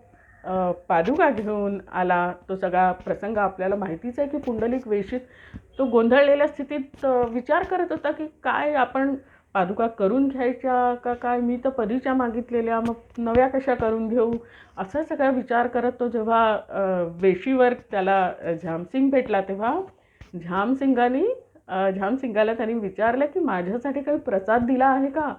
पादुका घेऊन आला, तो सगळा प्रसंग आपल्याला माहितीच आहे की पुंडलिक वेशीत तो गोंधळलेल्या स्थितीत विचार करत होता की काय आपण पादुका करून घ्यायच्या का काय, मी तर पदीच्या मागितलेल्या, मग नव्या कशा करून घेऊ, असा सगळा विचार करत तो जेव्हा वेशीवर त्याला झामसिंग भेटला तेव्हा झामसिंगाला त्यांनी विचारलं की माझ्यासाठी काही प्रसाद दिला आहे का.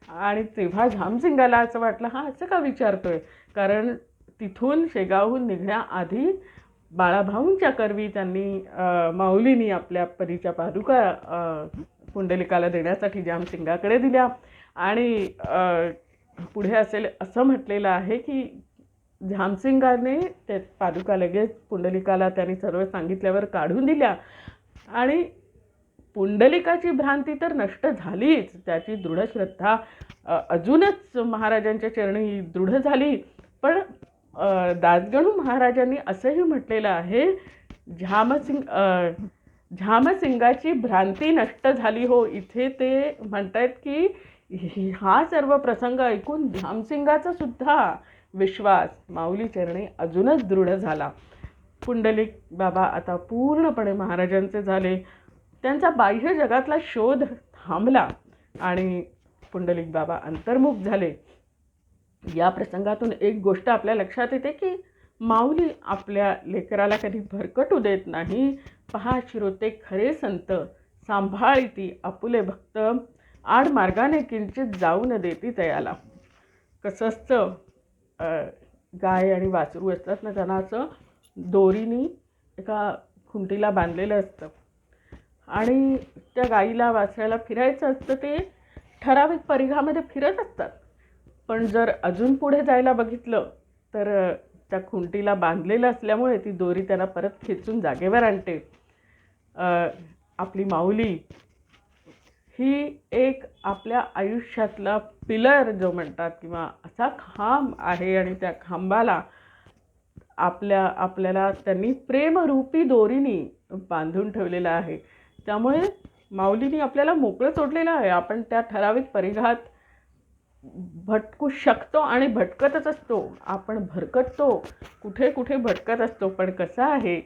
आणि तेव्हा झामसिंगाला असं वाटलं हा असं का विचारतोय, कारण तिथून शेगावहून निघण्याआधी बाळाभाऊंच्या करवी त्यांनी माऊलीनी आपल्या परीच्या पादुका पुंडलिकाला देण्यासाठी झामसिंगाकडे दिल्या. आणि पुढे असेल असं म्हटलेलं आहे की झामसिंगाने ते पादुका लगेच पुंडलिकाला त्यांनी सर्व सांगितल्यावर काढून दिल्या. आणि पुंडलिकाची भ्रांती तर नष्ट झालीच, त्याची दृढ श्रद्धा अजूनच महाराजांच्या चरणी दृढ झाली. पण दासगणू महाराजांनी असंही म्हटलेलं आहे झामसिंगाची भ्रांती नष्ट झाली हो. इथे ते म्हणतायत की हा सर्व प्रसंग ऐकून झामसिंगाचा सुद्धा विश्वास माऊली चरणी अजूनच दृढ झाला. पुंडलिक बाबा आता पूर्णपणे महाराजांचे झाले. त्यांचा बाह्य जगातला शोध थांबला आणि पुंडलिक बाबा अंतर्मुख झाले. या प्रसंगातून एक गोष्ट आपल्या लक्षात येते की माऊली आपल्या लेकराला कधी भरकटू देत नाही. पहा श्रोते खरे संत, सांभाळीती आपुले भक्त, आड मार्गाने किंचित जाऊ न देती तयाला. कसं असतं, गाय आणि वासरू असतात ना, त्यांना असं दोरीनी एका खुंटीला बांधलेलं असतं आणि त्या गाईला वासराला फिरायचं असतं. ते ठराविक परिघामध्ये फिरत असतात, पण जर अजून पुढे जायला बघितलं तर त्या खुंटीला बांधलेलं असल्यामुळे ती दोरी त्यांना परत खेचून जागेवर आणते. आपली माऊली ही एक आपल्या आयुष्यातला पिलर जो म्हणतात किंवा असा खांब आहे आणि त्या खांबाला आपल्याला त्यांनी प्रेमरूपी दोरीनी बांधून ठेवलेलं आहे. त्यामुळे माऊलीनी आपल्याला मोकळं सोडलेलं आहे. आपण त्या ठराविक परिघात भटकू शकतो आणि भटकतच असतो. आपण भरकटतो, कुठे कुठे भटकत असतो. पण कसं आहे,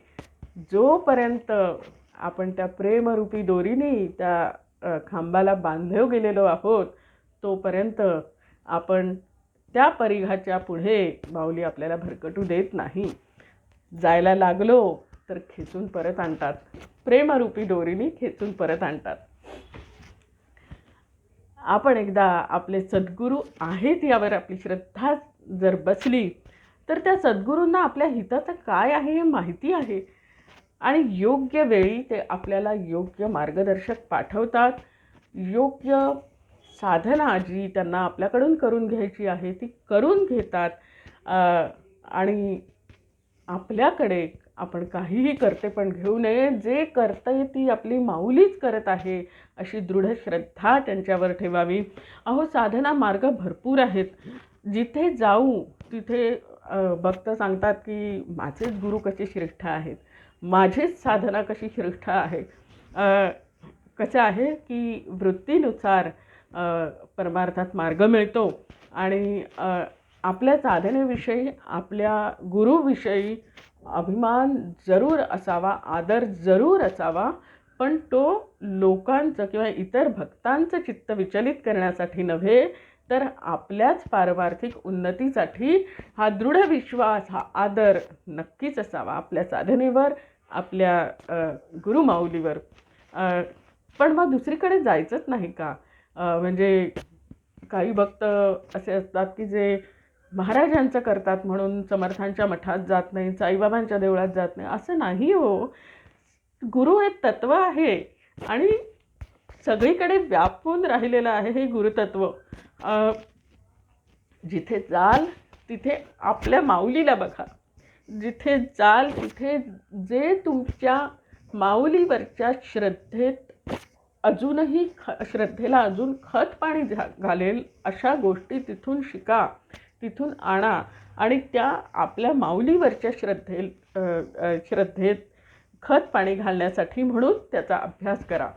जोपर्यंत आपण त्या प्रेमरूपी दोरीने त्या खांबाला बांधले गेलेलो आहोत तोपर्यंत आपण त्या परिघाच्या पुढे माऊली आपल्याला भरकटू देत नाही. जायला लागलो तर खेचून परत आणतात, प्रेमरूपी दोरीने खेचून परत आणतात. आपण एकदा आपले सद्गुरू आहेत यावर आपली श्रद्धा जर बसली तर त्या सद्गुरूंना आपल्या हिताचं काय आहे हे माहिती आहे आणि योग्य वेळी ते आपल्याला योग्य मार्गदर्शक पाठवतात. योग्य साधना जी त्यांना आपल्याकडून करून घ्यायची आहे ती करून घेतात. आणि आपल्याकडे आपण काहीही करते पण घेऊ नये, जे करते ती आपली माऊलीच करत आहे अशी दृढ श्रद्धा त्यांच्यावर ठेवावी. अहो साधना मार्ग भरपूर आहेत. जिथे जाऊ तिथे भक्त सांगतात की माझेच गुरु कसे श्रेष्ठ आहेत, माझीच साधना कशी श्रेष्ठ आहे. कसं आहे की वृत्तीनुसार परमार्थात मार्ग मिळतो आणि आपल्या साधनेविषयी आपल्या गुरुविषयी अभिमान जरूर असावा, आदर जरूर असावा, पण तो लोकांचं किंवा इतर भक्तांचं चित्त विचलित करण्यासाठी नव्हे तर आपल्याच पारमार्थिक उन्नतीसाठी हा दृढ विश्वास, हा आदर नक्कीच असावा आपल्या साधनेवर, आपल्या गुरुमाऊलीवर. पण मग दुसरीकडे जायचंच नाही का? म्हणजे काही भक्त असे असतात की जे महाराजांचं करतात म्हणून समर्थांच्या मठात जात नाही, साईबाबांच्या देवळात जात नाही, असं नाही हो. गुरु हे तत्व आहे आणि सगळीकडे व्यापून राहिलेलं आहे हे गुरुतत्व. जिथे जाल तिथे आपल्या माऊलीला बघा, जिथे जाल तिथे जे तुमच्या माऊलीवरच्या श्रद्धेत अजूनही श्रद्धेला अजून खत पाणी घालेल अशा गोष्टी तिथून शिका, तिथून आणा आणि त्या आपल्या माऊलीवरच्या श्रद्धेत खत पाणी घालण्यासाठी म्हणून त्याचा अभ्यास करा.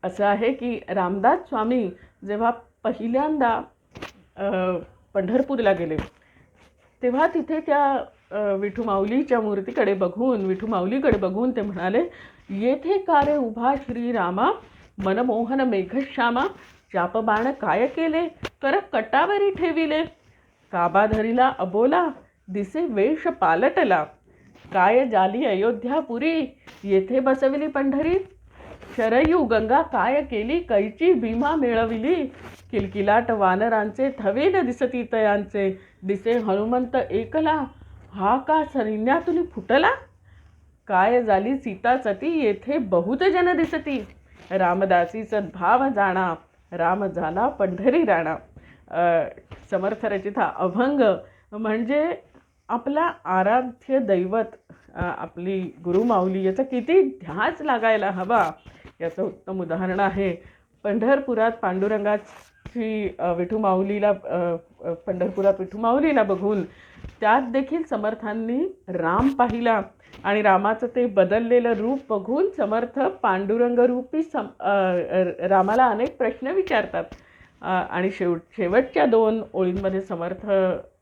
असं आहे की रामदास स्वामी जेव्हा पहिल्यांदा पंढरपूरला गेले तेव्हा तिथे त्या विठू माऊलीकडे बघून ते म्हणाले, येथे का रे उभा श्रीरामा, मनमोहन मेघश्यामा, चापबाण काय केले, कर कटावरी ठेविले, काबा धरिला अबोला, दिसे वेश पालटला, काय जाली अयोध्यापुरी, येथे बसविली पंढरी, शरयू गंगा काय केली, कैची भीमा मिळविली, किलकिलाट वानरांचे थवेल दिसती तयांचे, दिसे हनुमंत एकला, हा का सैन्यातून फुटला, काय झाली सीता सती, येथे बहुत जन दिसती, रामदासी सद्भाव जाणा, राम झाला पंढरी राणा. समर्थ रचिता अभंग म्हणजे आपला आराध्य दैवत आपली गुरुमाऊली याचा किती ध्यास लागायला हवा याचं उत्तम उदाहरण आहे. पंढरपुरात पांडुरंगाची पंढरपुरात विठू माऊलीला बघून त्यात देखील समर्थांनी राम पाहिला आणि रामाचं ते बदललेलं रूप बघून समर्थ पांडुरंगरूपी रामाला अनेक प्रश्न विचारतात. आणि शेवटच्या 2 ओळींमध्ये समर्थ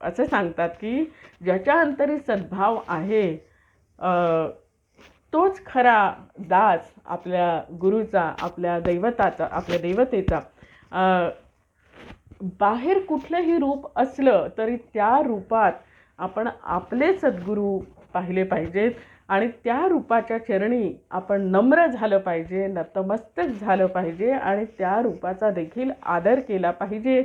असे सांगतात की ज्याच्या अंतरी सद्भाव आहे तोच खरा दास आपल्या गुरुचा, आपल्या देवतेचा. बाहेर कुठलंही रूप असलं तरी त्या रूपात आपण आपले सद्गुरू पाहिले पाहिजेत आणि त्या रूपाच्या चरणी आपण नम्र झालं पाहिजे, नतमस्तक झालं पाहिजे आणि त्या रूपाचा देखील आदर केला पाहिजे.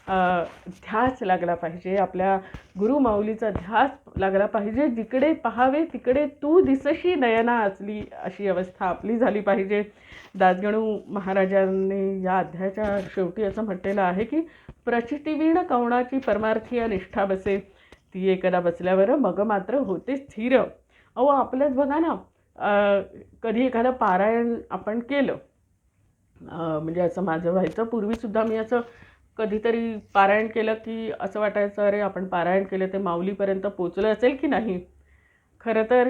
ध्यास लागला पाहिजे, आपल्या गुरुमाऊलीचा ध्यास लागला पाहिजे. जिकडे पाहावे तिकडे तू दिसशी नयना असली अशी अवस्था आपली झाली पाहिजे. दासगणू महाराजांनी या अध्यायाच्या शेवटी असं म्हटलेलं आहे की प्रचितीवीण कवणाची परमार्थीय निष्ठा बसे, ती एकदा बसल्यावर मग मात्र होते स्थिर. आपलंच बघा ना, कधी एखादं पारायण आपण केलं, म्हणजे असं माझं व्हायचं पूर्वीसुद्धा. मी असं कधीतरी पारायण केलं की असं वाटायचं अरे आपण पारायण केलं ते माऊलीपर्यंत पोचलं असेल की नाही. खरं तर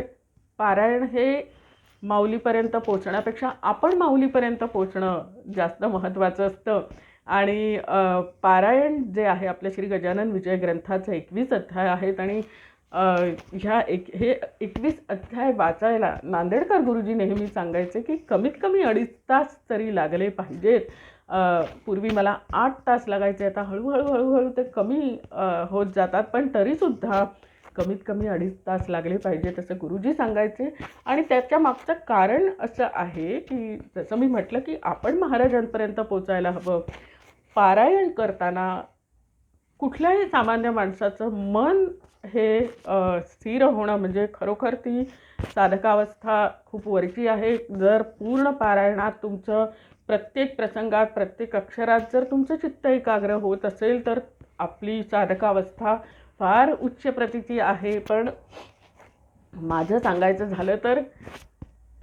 पारायण हे माऊलीपर्यंत पोचण्यापेक्षा आपण माऊलीपर्यंत पोचणं जास्त महत्त्वाचं असतं. आणि पारायण जे आहे आपल्या श्री गजानन विजय ग्रंथाचे 21 अध्याय आहेत आणि हे 21 अध्याय वाचायला नांदेडकर गुरुजी नेहमी सांगायचे की कमीत कमी 2.5 तास तरी लागले पाहिजेत. पूर्वी मला 8 तास लागायचे, आता हळूहळू ते कमी होत जातात, पण तरीसुद्धा कमीत कमी 2.5 तास लागले पाहिजेत असं गुरुजी सांगायचे. आणि त्याच्या मागचं कारण असं आहे की जसं मी म्हटलं की आपण महाराजांपर्यंत पोचायला हवं. पारायण करताना कुठल्याही सामान्य माणसाचं मन हे स्थिर होणं म्हणजे खरोखर ती साधकावस्था खूप वरची आहे. जर पूर्ण पारायणात तुमचं प्रत्येक प्रसंगात, प्रत्येक अक्षरात जर तुमचं चित्त एकाग्र होत असेल तर आपली साधकावस्था फार उच्च प्रतीची आहे. पण माझं सांगायचं झालं तर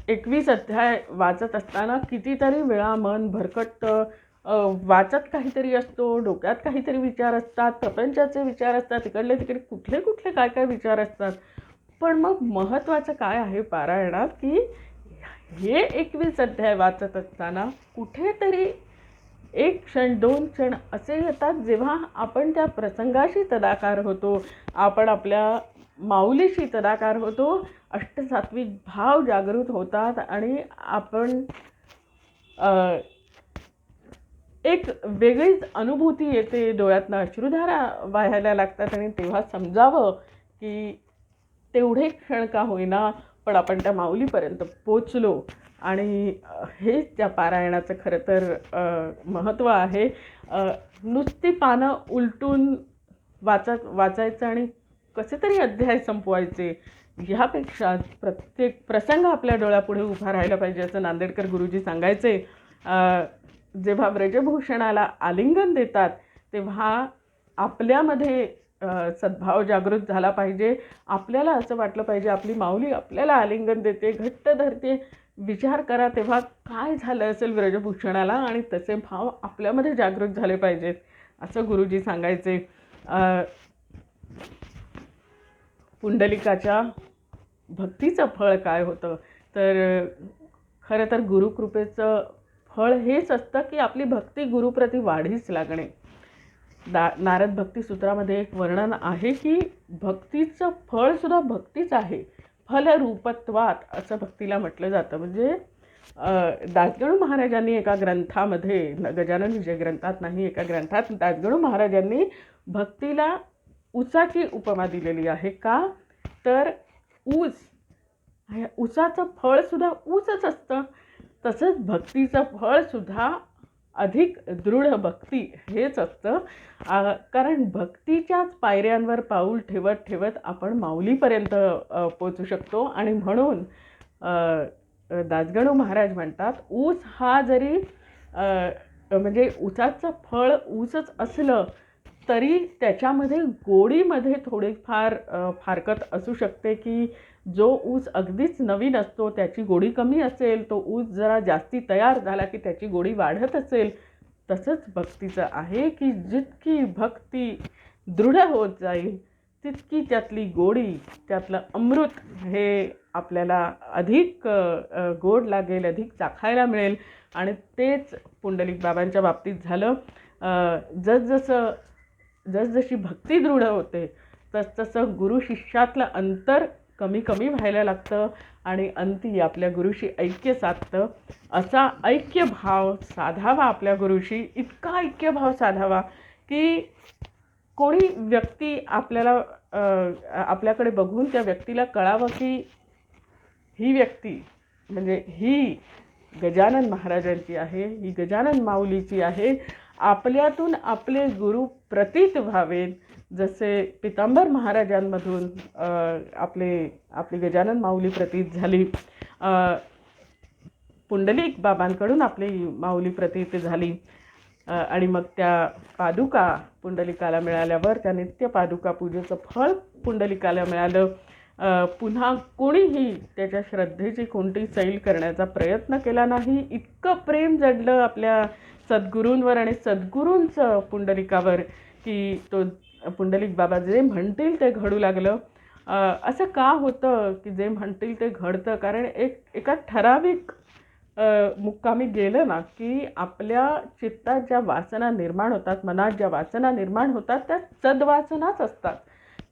21 अध्याय वाचत असताना कितीतरी वेळा मन भरकटतं. वाचत काहीतरी असतो, डोक्यात काहीतरी विचार असतात, प्रपंचाचे विचार असतात, इकडले तिकडे कुठले काय विचार असतात. पण मग महत्त्वाचं काय आहे पारायणात की हे 21 अध्याय वाचत असताना कुठेतरी 1 क्षण 2 क्षण असे येतात जेव्हा आपण त्या प्रसंगाशी तदाकार होतो, आपण आपल्या माऊलीशी तदाकार होतो, अष्टसात्विक भाव जागृत होतात आणि आपण एक वेगळीच अनुभूती येते, डोळ्यातनं अश्रुधारा वाहायला लागतात आणि तेव्हा समजावं की तेवढे क्षण का होईना पण आपण त्या माऊलीपर्यंत पोचलो. आणि हेच त्या पारायणाचं खरं तर महत्त्व आहे. नुसती पानं उलटून वाचायचं आणि कसे तरी अध्याय संपवायचे ह्यापेक्षा प्रत्येक प्रसंग आपल्या डोळ्यापुढे उभा राहायला पाहिजे असं नांदेडकर गुरुजी सांगायचे. जेव्हा ब्रजभूषणाला आलिंगन देतात तेव्हा आपल्यामध्ये सद्भाव जागृत झाला पाहिजे. आपल्याला असं वाटलं पाहिजे आपली माऊली आपल्याला आलिंगन देते, घट्ट धरते, विचार करा तेव्हा काय झालं असेल व्रजभूषणाला आणि तसे भाव आपल्यामध्ये जागृत झाले पाहिजेत असं गुरुजी सांगायचे. पुंडलिकाच्या भक्तीचं फळ काय होतं तर खरं तर गुरुकृपेचं फळ हेच असतं की आपली भक्ती गुरुप्रती वाढीच लागणे. नारद भक्तिसूत्रामध्ये एक वर्णन आहे की भक्तीचं फळसुद्धा भक्तीच आहे, फलरूपत्वात असं भक्तीला म्हटलं जातं. म्हणजे दासगणू महाराजांनी एका ग्रंथामध्ये, गजानन विजय ग्रंथात नाही, एका ग्रंथात दासगणू महाराजांनी भक्तीला ऊसाची उपमा दिलेली आहे. का तर ऊसाचं फळसुद्धा ऊसच असतं, तसंच भक्तीचं फळसुद्धा अधिक दृढ भक्ती हेच असतं. कारण भक्तीच्याच पायऱ्यांवर पाऊल ठेवत ठेवत आपण माऊलीपर्यंत पोचू शकतो. आणि म्हणून दासगणू महाराज म्हणतात ऊस हा जरी म्हणजे ऊसाचं फळ ऊसच असलं तरी त्याच्यामध्ये गोडीमध्ये थोडीफार फारकत असू शकते की जो ऊस अगदीच नवीन असतो त्याची गोडी कमी असेल, तो ऊस जरा जास्ती तयार झाला की त्याची गोडी वाढत असेल. तसंच भक्तीचं आहे की जितकी भक्ती दृढ होत जाईल तितकी त्यातली गोडी, त्यातलं अमृत हे आपल्याला अधिक गोड लागेल, अधिक चाखायला मिळेल. आणि तेच पुंडलिक बाबांच्या बाबतीत झालं. जसजशी भक्ती दृढ होते तसतसं गुरु शिष्यातलं अंतर कमी कमी व्हायला लागतं आणि अंती आपल्या गुरुशी ऐक्य साधतं. असा ऐक्यभाव साधावा आपल्या गुरुशी, इतका ऐक्यभाव साधावा की कोणी व्यक्ती आपल्याकडे बघून त्या व्यक्तीला कळावं की ही व्यक्ती म्हणजे ही गजानन महाराजांची आहे, ही गजानन माऊलीची आहे. आपल्यातून आपले गुरु प्रतीत व्हावेत. जसे पितांबर महाराजांमधून आपली गजानन माऊली प्रतीत झाली, पुंडलिक बाबांकडून आपली माऊली प्रतीत झाली. आणि मग त्या पादुका पुंडलिकाला मिळाल्यावर त्या नित्य पादुका पूजेचं फळ पुंडलिकाला मिळालं. पुन्हा कोणीही त्याच्या श्रद्धेची कोणती सैल करण्याचा प्रयत्न केला नाही. इतकं प्रेम जडलं आपल्या सद्गुरूंवर आणि सद्गुरूंचं पुंडलिकावर की तो पुंडलिक बाबा जे म्हणतील ते घडू लागलं. असं का होतं की जे म्हणतील ते घडतं? कारण एका ठराविक मुक्कामी गेलं ना की आपल्या चित्तात ज्या वासना निर्माण होतात, मनात ज्या वासना निर्माण होतात त्या सद्वासनाच असतात.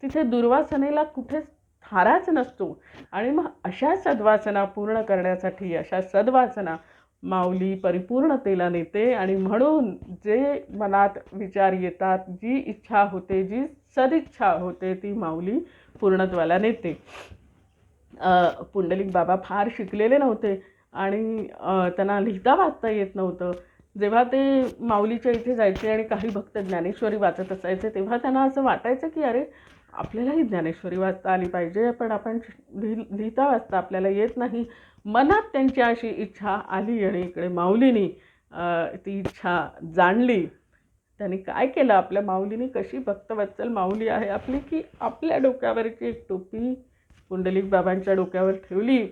तिथे दुर्वासनेला कुठेच थाराच नसतो. आणि मग अशा सद्वासना पूर्ण करण्यासाठी अशा सद्वासना माऊली परिपूर्णतेला नेते. आणि म्हणून जे मनात विचार येतात, जी इच्छा होते, जी सदिच्छा होते ती माऊली पूर्णत्वाला नेते. पुंडलिक बाबा फार शिकलेले नव्हते आणि त्यांना लिहिता वाचता येत नव्हतं. जेव्हा ते माऊलीच्या इथे जायचे आणि काही भक्त ज्ञानेश्वरी वाचत असायचे तेव्हा त्यांना असं वाटायचं की अरे आपल्यालाही ज्ञानेश्वरी वाचता आली पाहिजे, पण आपण लिहिता वाचता आपल्याला येत नाही. मनात त्यांची अशी इच्छा आली आणि इकडे माऊलीनी ती इच्छा जाणली. त्यांनी काय केलं, आपल्या माऊलीनी कशी भक्तवत्सल माऊली आहे आपली की आपल्या डोक्यावरची एक टोपी पुंडलिक बाबांच्या डोक्यावर ठेवली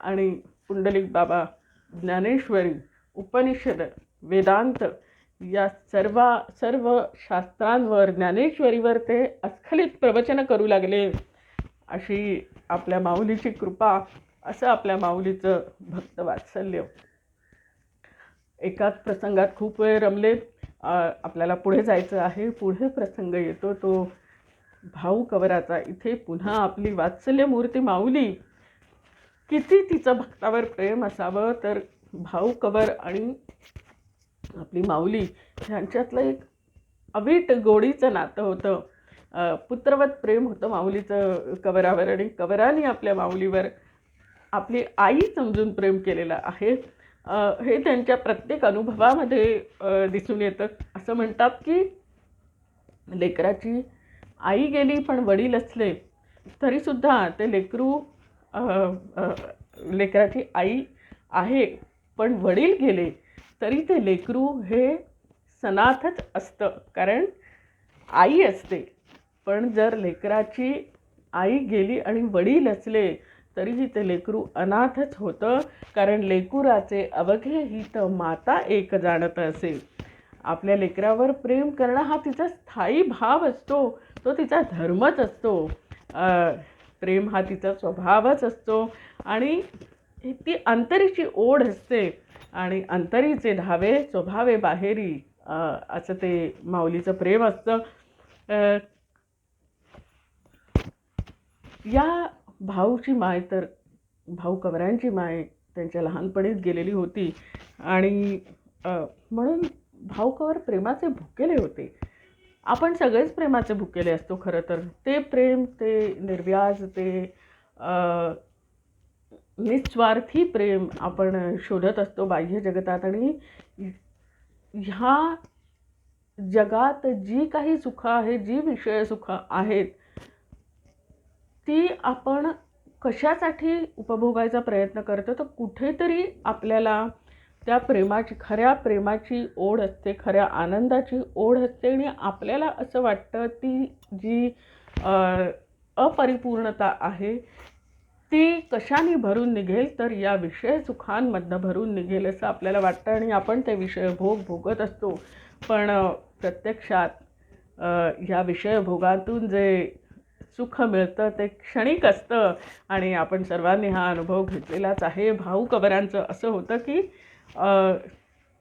आणि पुंडलिक बाबा ज्ञानेश्वरी, उपनिषद, वेदांत या सर्व शास्त्रांवर, ज्ञानेश्वरीवर ते अस्खलित प्रवचन करू लागले. अशी आपल्या माऊलीची कृपा, असं आपल्या माऊलीचं भक्तवात्सल्य. एकाच प्रसंगात खूप वेळ रमले. आपल्याला पुढे जायचं आहे. पुढे प्रसंग येतो तो भाऊ कवराचा. इथे पुन्हा आपली वात्सल्य मूर्ती माऊली, किती तिचं भक्तावर प्रेम असावं. तर भाऊ कवर आणि आपली माऊली ह्यांच्यातलं एक अवीट गोडीचं नातं होतं. पुत्रवत प्रेम होतं माऊलीचं कवरावर आणि कवराने आपल्या माऊलीवर आपली आई समजून प्रेम केलेलं आहे. हे त्यांच्या प्रत्येक अनुभवामध्ये दिसून येतं. असं म्हणतात की लेकराची आई गेली पण वडील असले तरीसुद्धा ते लेकराची आई आहे पण वडील गेले तरी ते लेकरू हे सनाथच असतं, कारण आई असते. पण जर लेकराची आई गेली आणि वडील असले तरीही ते लेकरू अनाथच होतं, कारण लेकुराचे अवघे हित माता एक जाणत असे. आपल्या लेकरावर प्रेम करणं हा तिचा स्थायी भाव असतो, तो तिचा धर्मच असतो. प्रेम हा तिचा स्वभावच असतो आणि ती अंतरीची ओढ असते आणि अंतरीचे धावे स्वभावे बाहेरी, असं ते माऊलीचं प्रेम असतं. या भाऊची माय तर भाऊ कवरांची माय त्यांच्या लहानपणीच गेलेली होती आणि म्हणून भाऊ कवर प्रेमाचे भुकेले होते. आपण सगळेच प्रेमाचे भुकेले असतो खरं तर. ते प्रेम, ते निर्व्याज, ते निस्वार्थी प्रेम आपण शोधत असतो बाह्य जगतात आणि ह्या जगात जी काही सुखं आहे, जी विषय सुखं आहेत, ती आपण कशासाठी उपभोगायचा प्रयत्न करतो, तर कुठेतरी आपल्याला त्या प्रेमाची, खऱ्या प्रेमाची ओढ असते, खऱ्या आनंदाची ओढ असते आणि आपल्याला असं वाटतं ती जी अपरिपूर्णता आहे ती कशाने भरून निघेल, तर या विषय सुखांमधनं भरून निघेल असं आपल्याला वाटतं आणि आपण ते विषय भोगत असतो. पण प्रत्यक्षात ह्या विषयभोगातून जे सुख मिळतं ते क्षणिक असतं आणि आपण सर्वांनी हा अनुभव घेतलेलाच आहे. भाऊ कवरांचं असं होतं की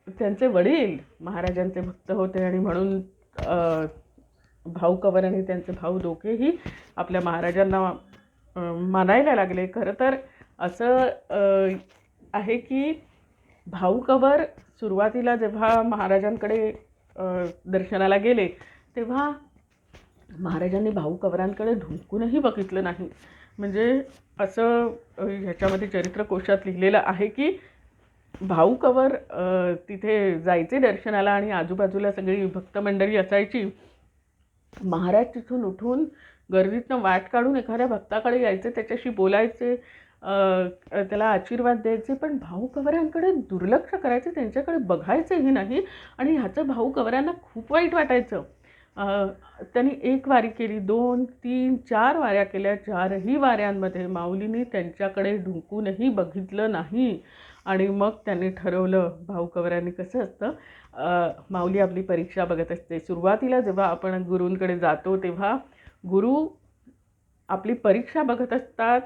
त्यांचे वडील महाराजांचे भक्त होते आणि म्हणून भाऊ कवर आणि त्यांचे भाऊ दोघेही आपल्या महाराजांना मानायला लागले. खरं तर असं आहे की भाऊ कवर सुरुवातीला जेव्हा महाराजांकडे दर्शनाला गेले तेव्हा महाराजांनी भाऊ कवरांकडे ढुंकूनही बघितलं नाही. म्हणजे असं ह्याच्यामध्ये चरित्रकोशात लिहिलेलं आहे की भाऊ कवर तिथे जायचे दर्शनाला आणि आजूबाजूला सगळी भक्तमंडळी असायची. महाराज तिथून उठून गर्दीतनं वाट काढून एखाद्या भक्ताकडे यायचे, त्याच्याशी बोलायचे, त्याला आशीर्वाद द्यायचे, पण भाऊ कवरांकडे दुर्लक्ष करायचे, त्यांच्याकडे बघायचंही नाही आणि ह्याचं भाऊ कवरांना खूप वाईट वाटायचं. त्यांनी 1 वारी केली, 2, 3, 4 वाऱ्या केल्या. 4ही वाऱ्यांमध्ये माऊलींनी त्यांच्याकडे ढुंकूनही बघितलं नाही आणि मग त्यांनी ठरवलं. भाऊ कवरांनी कसं असतं, माऊली आपली परीक्षा बघत असते. सुरुवातीला जेव्हा आपण गुरूंकडे जातो तेव्हा गुरु आपली परीक्षा बघत असतात.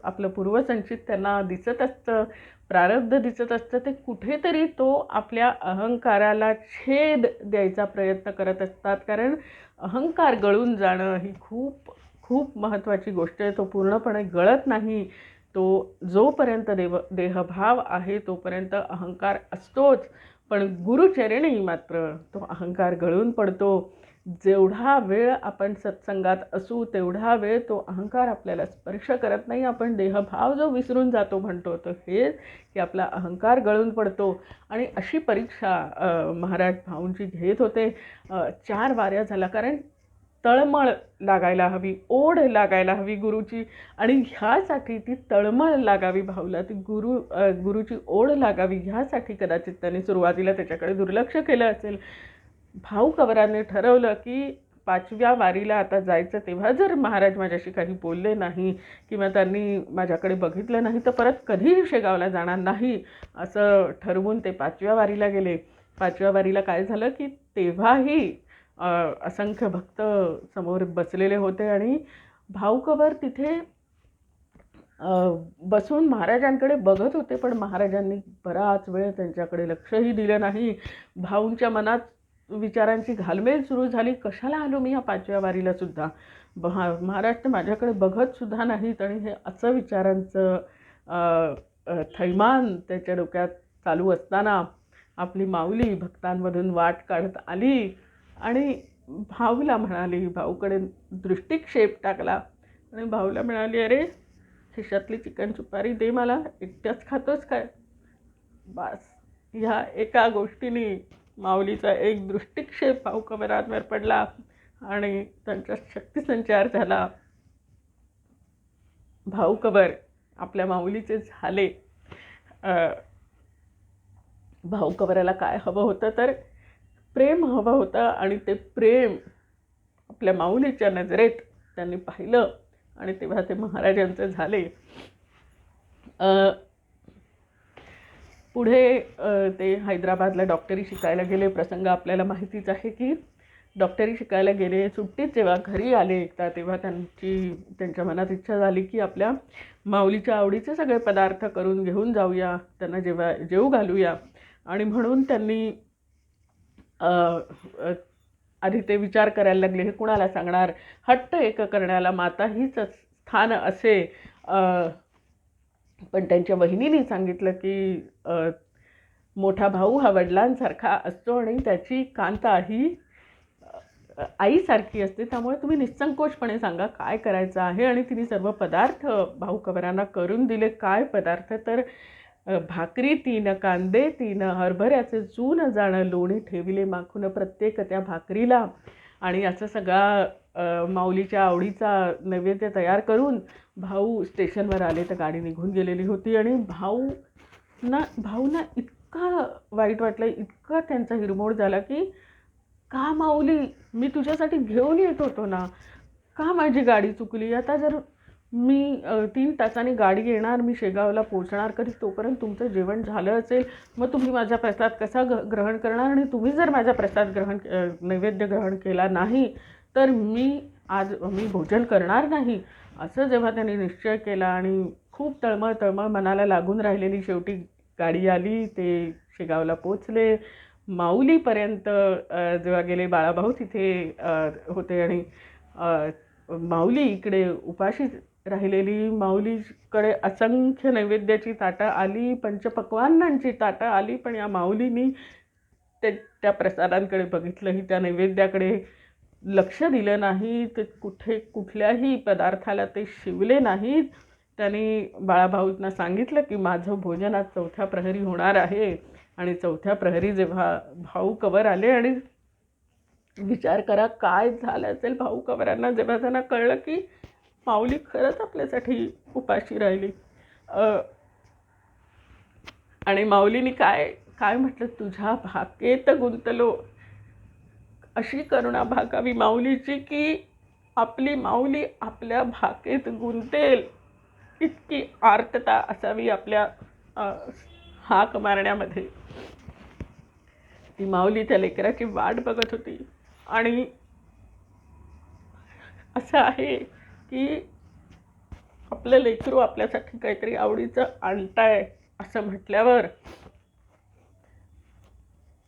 आपलं पूर्वसंचित त्यांना दिसत असतं, प्रारब्ध दिसत असतं. ते कुठेतरी तो आपल्या अहंकाराला छेद द्यायचा प्रयत्न करत असतात, कारण अहंकार गळून जाणं ही खूप खूप महत्त्वाची गोष्ट आहे. तो पूर्णपणे गळत नाही. तो जोपर्यंत देहभाव आहे तोपर्यंत अहंकार असतोच, पण गुरुचरणी मात्र तो अहंकार गळून पडतो. जेवढा वेळ आपण सत्संगात असू तेवढा वेळ तो अहंकार आपल्याला स्पर्श करत नाही. आपण देहभाव जो विसरून जातो म्हणतो, तर हेच की आपला अहंकार गळून पडतो. आणि अशी परीक्षा महाराज भाऊंची घेत होते. 4 वाऱ्या झाला, कारण तळमळ लागायला हवी, ओढ लागायला हवी गुरुची, आणि ह्यासाठी ती तळमळ लागावी भाऊला, ती गुरुची ओढ लागावी, ह्यासाठी कदाचित त्यांनी सुरुवातीला त्याच्याकडे दुर्लक्ष केलं असेल. भाऊ कवरांनी ठरवलं की 5व्या वारीला आता जायचं. तेव्हा जर महाराज माझ्याशी काही बोलले नाही किंवा त्यांनी माझ्याकडे बघितलं नाही तर परत कधीही शेगावला जाणार नाही, असं ठरवून ते 5व्या वारीला गेले. 5व्या वारीला काय झालं की तेव्हाही असंख्य भक्त समोर बसलेले होते आणि भाऊ कवर तिथे बसून महाराजांकडे बघत होते, पण महाराजांनी बराच वेळ त्यांच्याकडे लक्षही दिलं नाही. भाऊंच्या मनात विचारांची घालमेल सुरू झाली. कशाला आलो मी या 5व्या वारीला सुद्धा, महाराज तर माझ्याकडे बघत सुद्धा नाहीत. आणि हे असं विचारांचं थैमान त्याच्या डोक्यात चालू असताना आपली माऊली भक्तांमधून वाट काढत आली आणि भाऊला म्हणाली, भाऊकडे दृष्टिक्षेप टाकला आणि भाऊला म्हणाली, अरे खिशातली चिकन सुपारी दे, मला एकट्याच खातोस काय? बस ह्या एका गोष्टीने माऊलीचा एक दृष्टिक्षेप भाऊ कवरांवर पडला आणि त्यांचा शक्तिसंचार झाला. भाऊ कवर आपल्या माऊलीचे झाले. भाऊ कवराला काय हवं होतं, तर प्रेम हवं होतं आणि ते प्रेम आपल्या माऊलीच्या नजरेत त्यांनी पाहिलं आणि तेव्हा ते महाराजांचे झाले. अ, पुढे ते हैदराबादला डॉक्टरी शिकायला गेले. प्रसंग आपल्याला माहितीच आहे की डॉक्टरी शिकायला गेले. सुट्टीत जेव्हा घरी आले एकदा, तेव्हा त्यांच्या मनात इच्छा झाली की आपल्या माऊलीच्या आवडीचे सगळे पदार्थ करून घेऊन जाऊया, त्यांना जेवू घालूया. आणि म्हणून त्यांनी आधी ते विचार करायला लागले, हे कुणाला सांगणार. हट्ट एक करण्याला माता हीच स्थान असे. पण त्यांच्या वहिनीने सांगितलं की मोठा भाऊ हा वडिलांसारखा असतो आणि त्याची कांता ही आईसारखी असते, त्यामुळे तुम्ही निसंकोचपणे सांगा काय करायचं आहे. आणि तिने सर्व पदार्थ भाऊ कवरांना करून दिले. काय पदार्थ तर भाकरी 3, कांदे 3, हरभऱ्याचे चून जाणं, लोणी ठेविले माखून प्रत्येक त्या भाकरीला. आणि असं सगळा माऊलीच्या आवडीचा नैवेद्य तयार करून भाऊ स्टेशनवर आले. तर गाडी निघून गेलेली होती आणि भाऊना इतका वाईट वाटलं, इतका त्यांचा हिरमोड झाला की का माऊली, मी तुझ्यासाठी घेऊन येत होतो ना, का माझी गाडी चुकली. आता जर मी 3 तासांनी गाडी येणार, मी शेगावला पोहोचणार कधी, तोपर्यंत तुमचं जेवण झालं असेल, मग तुम्ही माझा प्रसाद कसा ग्रहण करणार. आणि तुम्ही जर माझा प्रसाद नैवेद्य ग्रहण केला नाही तर मी भोजन करणार नाही. असं जेव्हा त्यांनी निश्चय केला आणि खूप तळमळ मनाला लागून राहिलेली शेवटी गाडी आली. ते शेगावला पोचले. माऊलीपर्यंत जेव्हा गेले, बाळाभाऊ तिथे होते आणि माऊली इकडे उपाशी राहिलेली. माऊलीकडे असंख्य नैवेद्याची ताटं आली, पंचपक्वान्नांची ताटं आली, पण या माऊलीनी त्या प्रसादांकडे बघितलंही, त्या नैवेद्याकडे लक्ष दिलं नाही. ते कुठल्याही पदार्थाला ते शिवले नाहीत. त्यांनी बाळाभाऊंना सांगितलं की माझं भोजन आज 4थ्या प्रहरी होणार आहे. आणि 4थ्या प्रहरी जेव्हा भाऊ कवर आले, आणि विचार करा काय झालं असेल भाऊ कवरांना जेव्हा त्यांना कळलं की माऊली खरंच आपल्यासाठी उपाशी राहिली. आणि माऊलीनी काय म्हटलं, तुझ्या भाकेत गुंतलो. अशी करुणा भागावी माऊलीची की आपली माऊली आपल्या भाकेत गुंतेल, इतकी आर्तता असावी आपल्या हाक मारण्यामध्ये. ती माऊली त्या लेकराची वाट बघत होती. आणि असं आहे की आपलं लेकरू आपल्यासाठी काहीतरी आवडीचं आणताय असं म्हटल्यावर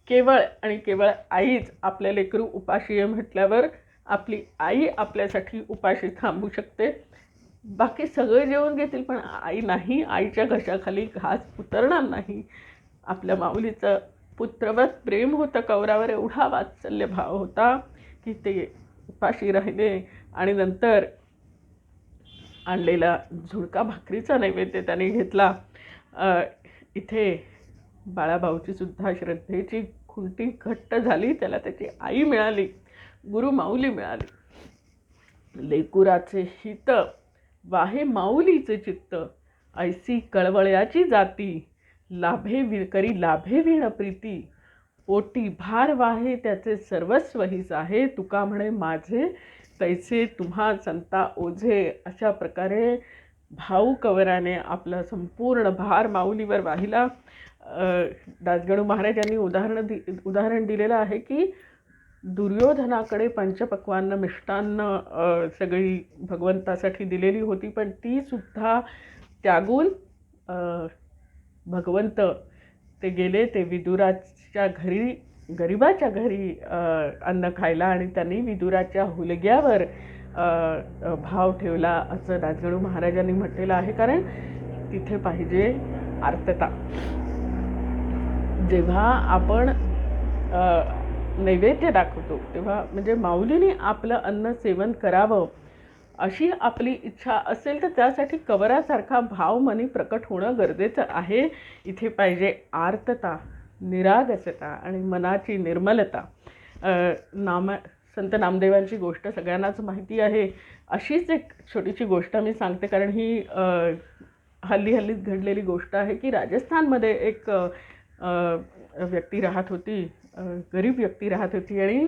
केवळ आईच आपल्या लेकरू उपाशी आहे म्हटल्यावर आपली आई आपल्यासाठी उपाशी थांबू शकते. बाकी सगळे जेवून घेतील पण आई नाही. आईच्या घशाखाली घास उतरणार नाही. आपल्या माऊलीचं पुत्रवत प्रेम होतं कौरावर, एवढा वात्सल्य भाव होता की ते उपाशी राहिले. आणि नंतर आणलेला झुणका भाकरीचा नैवेद्य त्याने घेतला. इथे बाळाभाऊची सुद्धा श्रद्धेची खुंटी घट्ट झाली. त्याला त्याची आई मिळाली, गुरु माऊली मिळाली. लेकुराचे हित वाहे माऊलीचे चित्त, ऐसी कळवळ्याची जाती, लाभे विण प्रीती, पोटी भार वाहे त्याचे सर्वस्व हीच आहे, तुका म्हणे माझे तैसे तुम्हा संता ओझे. अशा प्रकारे भाऊ कवराने आपला संपूर्ण भार माऊलीवर वाहिला. दासगणू महाराजांनी उदाहरण दिलेलं आहे की दुर्योधनाकडे पंचपक्वान्न मिष्टान्न सगळी भगवंतासाठी दिलेली होती, पण ती सुद्धा त्यागून भगवंत ते गेले. ते विदुराच्या घरी, गरिबाच्या घरी अन्न खायला, आणि त्यांनी विदुराच्या हुलग्यावर भाव ठेवला असं दासगणू महाराजांनी म्हटलेलं आहे. कारण तिथे पाहिजे आर्तता. जेव्हा आपण नैवेद्य दाखवतो तेव्हा म्हणजे माऊलीने आपलं अन्न सेवन करावं अशी आपली इच्छा असेल तर त्यासाठी कवरासारखा भाव मनी प्रकट होणं गरजेचं आहे. इथे पाहिजे आर्तता, निरागसता आणि मनाची निर्मलता. संत नामदेवांची गोष्ट सगळ्यांनाच माहिती आहे. अशीच एक छोटीशी गोष्ट मी सांगते, कारण ही हल्लीच घडलेली गोष्ट आहे की राजस्थानमध्ये एक व्यक्ती राहत होती, गरीब व्यक्ती राहत होती, आणि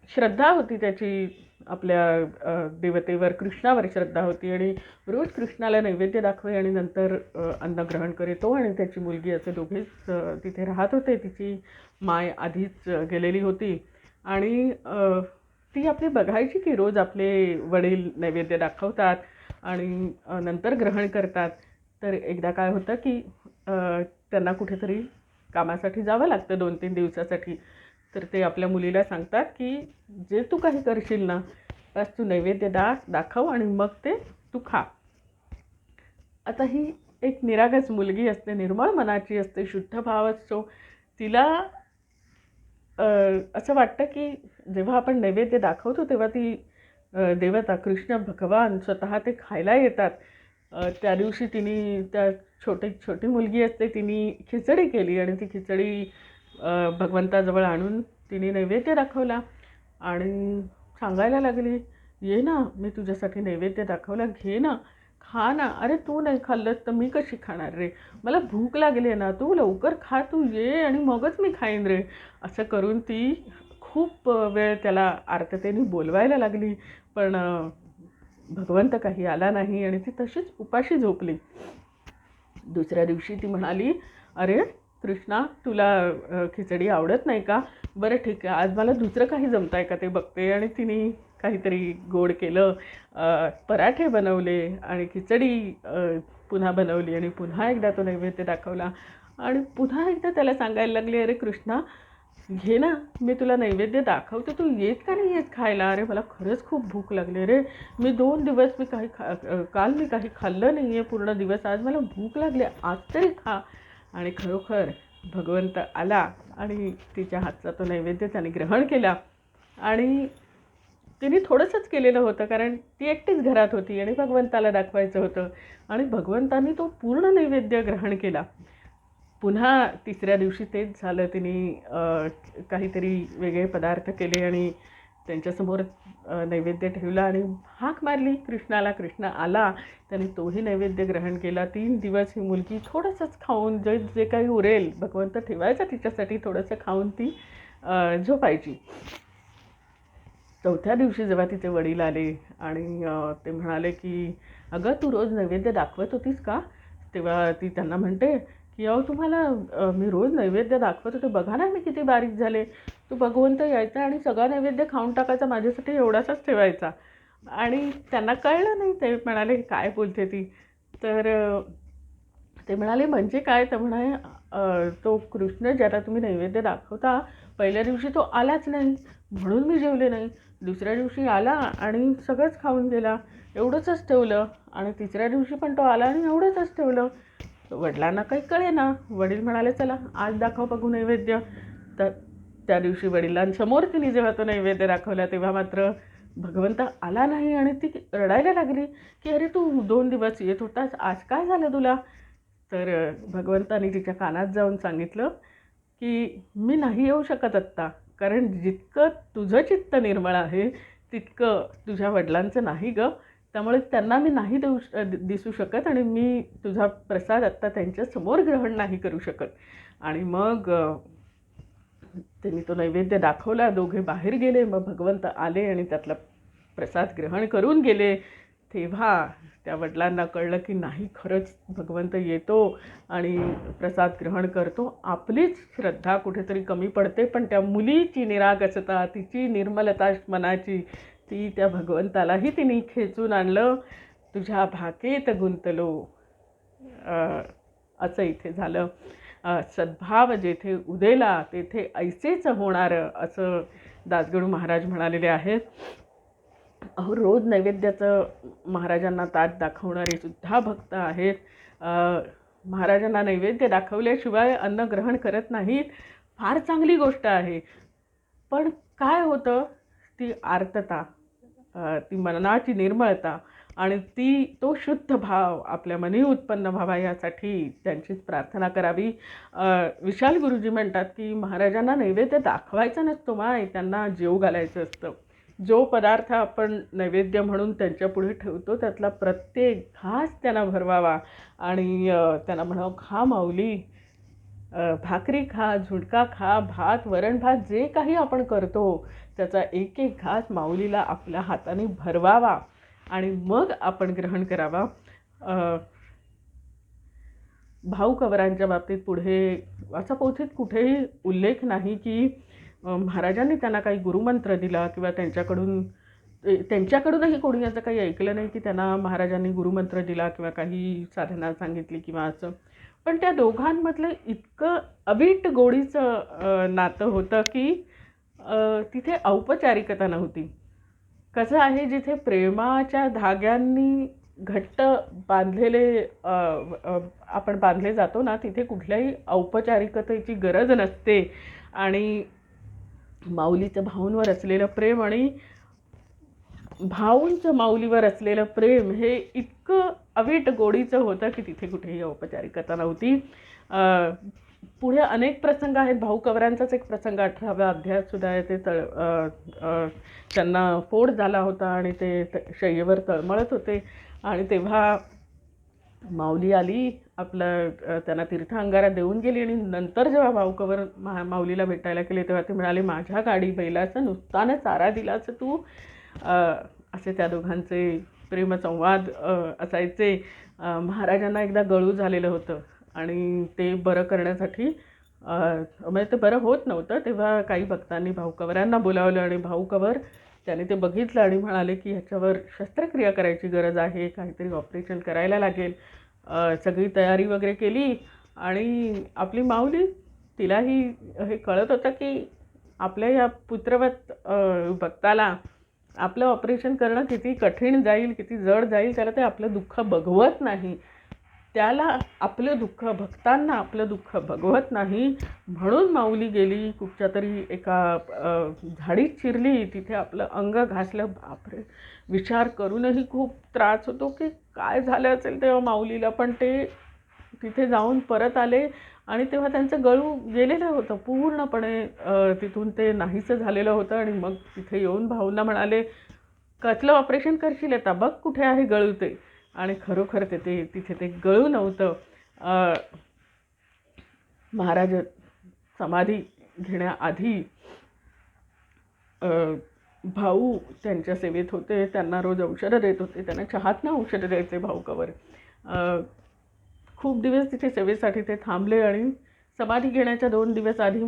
श्रद्धा होती त्याची आपल्या देवतेवर कृष्णावर श्रद्धा होती आणि रोज कृष्णाला नैवेद्य दाखवे आणि नंतर अन्न ग्रहण करे. तो आणि त्याची मुलगी असे दोघेच तिथे राहत होते. तिची माय आधीच गेलेली होती आणि ती आपली बघायची की रोज आपले वडील नैवेद्य दाखवतात आणि नंतर ग्रहण करतात. तर एकदा काय होतं की त्यांना कुठेतरी कामासाठी जावं लागतं 2-3 दिवसासाठी. तर ते आपल्या मुलीला सांगतात की जे तू काही करशील ना बस तू नैवेद्य दाखव आणि मग ते तू खा. आता ही एक निरागस मुलगी असते, निर्मळ मनाची असते, शुद्ध भाव असतो. तिला असं वाटतं की जेव्हा आपण नैवेद्य दाखवतो तेव्हा ती देवता कृष्ण भगवान स्वतः ते खायला येतात. त्या दिवशी तिने त्या छोटी मुलगी असते तिने खिचडी केली आणि ती खिचडी भगवंताजवळ आणून तिने नैवेद्य दाखवला आणि सांगायला लागली, ये ना मी तुझ्यासाठी नैवेद्य दाखवला, घे ना, खा ना. अरे तू नाही खाल्लंस तर मी कशी खाणार रे, मला भूक लागली आहे ना, तू लवकर खा, तू ये आणि मगच मी खाईन रे. असं करून ती खूप वेळ त्याला आर्ततेने बोलवायला लागली. पण भगवंत काही आला नाही आणि ती तशीच उपाशी झोपली. दुसऱ्या दिवशी ती म्हणाली, अरे कृष्णा तुला खिचडी आवडत नाही का, बरं ठीक आहे आज मला दुसरं काही जमत आहे का ते बघते. आणि तिने काहीतरी गोड केलं, पराठे बनवले आणि खिचडी पुन्हा बनवली आणि पुन्हा एकदा तो नैवेद्य दाखवला आणि पुन्हा एकदा त्याला सांगायला लागली, अरे कृष्णा घे ना मी तुला नैवेद्य दाखवते, तू येत का नाही येत खायला. अरे मला खरंच खूप भूक लागली रे, मी 2 दिवस काल मी काही खाल्लं नाही आहे पूर्ण दिवस, आज मला भूक लागली, आज तरी खा. आणि खरोखर भगवंत आला आणि तिच्या हातचा तो नैवेद्य त्याने ग्रहण केला. आणि तिने थोडंसंच केलेलं होतं कारण ती एकटीच घरात होती आणि भगवंताला दाखवायचं होतं आणि भगवंतानी तो पूर्ण नैवेद्य ग्रहण केला. पुन्हा तिसऱ्या दिवशी तेच झालं. तिने काहीतरी वेगळे पदार्थ केले आणि त्यांच्यासमोर नैवेद्य ठेवला आणि हाक मारली कृष्णाला. कृष्ण आला, त्याने तोही नैवेद्य ग्रहण केला. 3 दिवस ही मुलगी थोडंसंच खाऊन जे काही उरेल भगवंत ठेवायचा तिच्यासाठी थोडंसं खाऊन ती झोपायची. चौथ्या दिवशी जेव्हा तिचे वडील आले आणि ते म्हणाले की अगं तू रोज नैवेद्य दाखवत होतीस का. तेव्हा ती त्यांना म्हणते की अहो तुम्हाला मी रोज नैवेद्य दाखवत होते, बघा ना मी किती बारीक झाले. तो भगवंत यायचा आणि सगळा नैवेद्य खाऊन टाकायचा, माझ्यासाठी एवढासाच ठेवायचा. आणि त्यांना कळलं नाही. ते म्हणाले काय बोलते ती. तर ते म्हणाले म्हणजे काय. तर म्हणाले तो कृष्ण ज्याला तुम्ही नैवेद्य दाखवता पहिल्या दिवशी तो आलाच नाही म्हणून मी जेवले नाही. दुसऱ्या दिवशी आला आणि सगळंच खाऊन गेला, एवढंच ठेवलं. आणि तिसऱ्या दिवशी पण तो आला आणि एवढंच ठेवलं. वडिलांना काही कळेना. वडील म्हणाले चला आज दाखव बघू नैवेद्य. तर त्या दिवशी वडिलांसमोर तिने जेव्हा तो नैवेद्य दाखवला तेव्हा मात्र भगवंत आला नाही आणि ती रडायला लागली की अरे तू 2 दिवस येत होतास, आज काय झालं तुला. तर भगवंताने तिच्या कानात जाऊन सांगितलं की मी नाही येऊ शकत आत्ता, कारण जितकं तुझं चित्त निर्मळ आहे तितकं तुझ्या वडिलांचं नाही गं, त्यामुळे त्यांना मी नाही दिसू शकत आणि मी तुझा प्रसाद आत्ता त्यांच्यासमोर ग्रहण नाही करू शकत. आणि मग त्यांनी तो नैवेद्य दाखवला, दोघे बाहेर गेले. मग भगवंत आले आणि त्यातला प्रसाद ग्रहण करून गेले. तेव्हा त्या वडिलांना कळलं की नाही खरंच भगवंत येतो आणि प्रसाद ग्रहण करतो. आपलीच श्रद्धा कुठेतरी कमी पडते, पण त्या मुलीची निरागसता, तिची निर्मलता मनाची, ती त्या भगवंतालाही तिने खेचून आणलं. तुझ्या भाकेत गुंतलो असं इथे झालं. सद्भाव जेथे उदेला तेथे ऐसेच होणार असं दासगणू महाराज म्हणालेले आहेत. अहो रोज नैवेद्याचं महाराजांना ताट दाखवणारे सुद्धा भक्त आहेत. महाराजांना नैवेद्य दाखवल्याशिवाय अन्न ग्रहण करत नाहीत. फार चांगली गोष्ट आहे. पण काय होतं, ती आर्तता, ती मनाची निर्मळता आणि तो शुद्ध भाव आपल्या मनी उत्पन्न व्हावा यासाठी त्यांचीच प्रार्थना करावी. विशाल गुरुजी म्हणतात की महाराजांना नैवेद्य दाखवायचा नसतो माय, त्यांना जेव घालायचं असतं. जो पदार्थ आपण नैवेद्य म्हणून त्यांच्यापुढे ठेवतो त्यातला प्रत्येक घास त्यांना भरवावा आणि त्यांना म्हणावं खा माऊली, भाकरी खा, झुणका खा, भात, वरण भात जे काही आपण करतो त्याचा एक एक घास माऊलीला आपल्या हाताने भरवावा आणि मग आपण ग्रहण करावा. भाऊ कवरांच्या बाबतीत पुढे असा पोथीत कुठेही उल्लेख नाही की महाराजांनी त्यांना काही गुरुमंत्र दिला किंवा त्यांच्याकडूनही कोणी असं काही ऐकलं नाही की त्यांना महाराजांनी गुरुमंत्र दिला किंवा काही साधना सांगितली किंवा असं. पण त्या दोघांमधलं इतकं अवीट गोडीचं नातं होतं की तिथे औपचारिकता नव्हती. कसं आहे, जिथे प्रेमाच्या धाग्यांनी घट्ट बांधलेले आपण बांधले जातो ना, तिथे कुठल्याही औपचारिकतेची गरज नसते. आणि माऊलीचं भाऊंवर असलेलं प्रेम आणि भाऊंचं माऊलीवर असलेलं प्रेम हे इतकं अवीट गोडीचं होतं की तिथे कुठेही औपचारिकता नव्हती. पुढे अनेक प्रसंग आहेत. भाऊ कवरांचाच एक प्रसंग 18व्या अध्यायात सुद्धा आहे. ते त्यांना फोड झाला होता आणि ते शय्येवर तळमळत होते आणि तेव्हा माऊली आली, त्यांना तीर्थ अंगारा देऊन गेली आणि नंतर जेव्हा भाऊ कवर माऊलीला भेटायला गेले तेव्हा ते म्हणाले, माझ्या गाडी बैलाचं नुसतानं चारा दिलाचं तू. असे त्या दोघांचे प्रेमसंवाद असायचे. महाराजांना एकदा गळू झालेलं होतं आणि ते बरं करण्यासाठी म्हणजे ते बरं होत नव्हतं, तेव्हा काही भक्तांनी भाऊ कवरांना बोलावलं आणि भाऊ कवर त्याने ते बघितलं आणि म्हणाले की ह्याच्यावर शस्त्रक्रिया करायची गरज आहे, काहीतरी ऑपरेशन करायला लागेल. सगळी तयारी वगैरे केली आणि आपली माऊली, तिलाही हे कळत होतं की आपल्या या पुत्रवत भक्ताला आपलं ऑपरेशन करणं किती कठीण जाईल, किती जड जाईल, त्याला ते आपलं दुःख बघवत नाही. त्याला आपलं दुःख, भक्तांना आपलं दुःख बघवत नाही. म्हणून माऊली गेली, कुठच्या तरी एका झाडीत शिरली, तिथे आपलं अंग घासलं. बापरे, विचार करूनही खूप त्रास होतो की काय झालं असेल तेव्हा माऊलीला. पण ते तिथे जाऊन परत आले आणि तेव्हा त्यांचं गळू गेलेलं होतं पूर्णपणे, तिथून ते नाहीसं झालेलं होतं. आणि मग तिथे येऊन भाऊंना म्हणाले, कसलं ऑपरेशन करशील आता, बघ कुठे आहे गळू ते. आणि खरोखर तिथे ते गळू नव्हतं. महाराज समाधी घेण्याआधी भाऊ त्यांच्या सेवेत होते, त्यांना रोज औषधं देत होते, त्यांना चहातनं औषधं द्यायचे भाऊ कवर. खूप दिवस तिथे सेवेसाठी ते थांबले आणि समाधी घेण्याच्या 2 दिवस आधी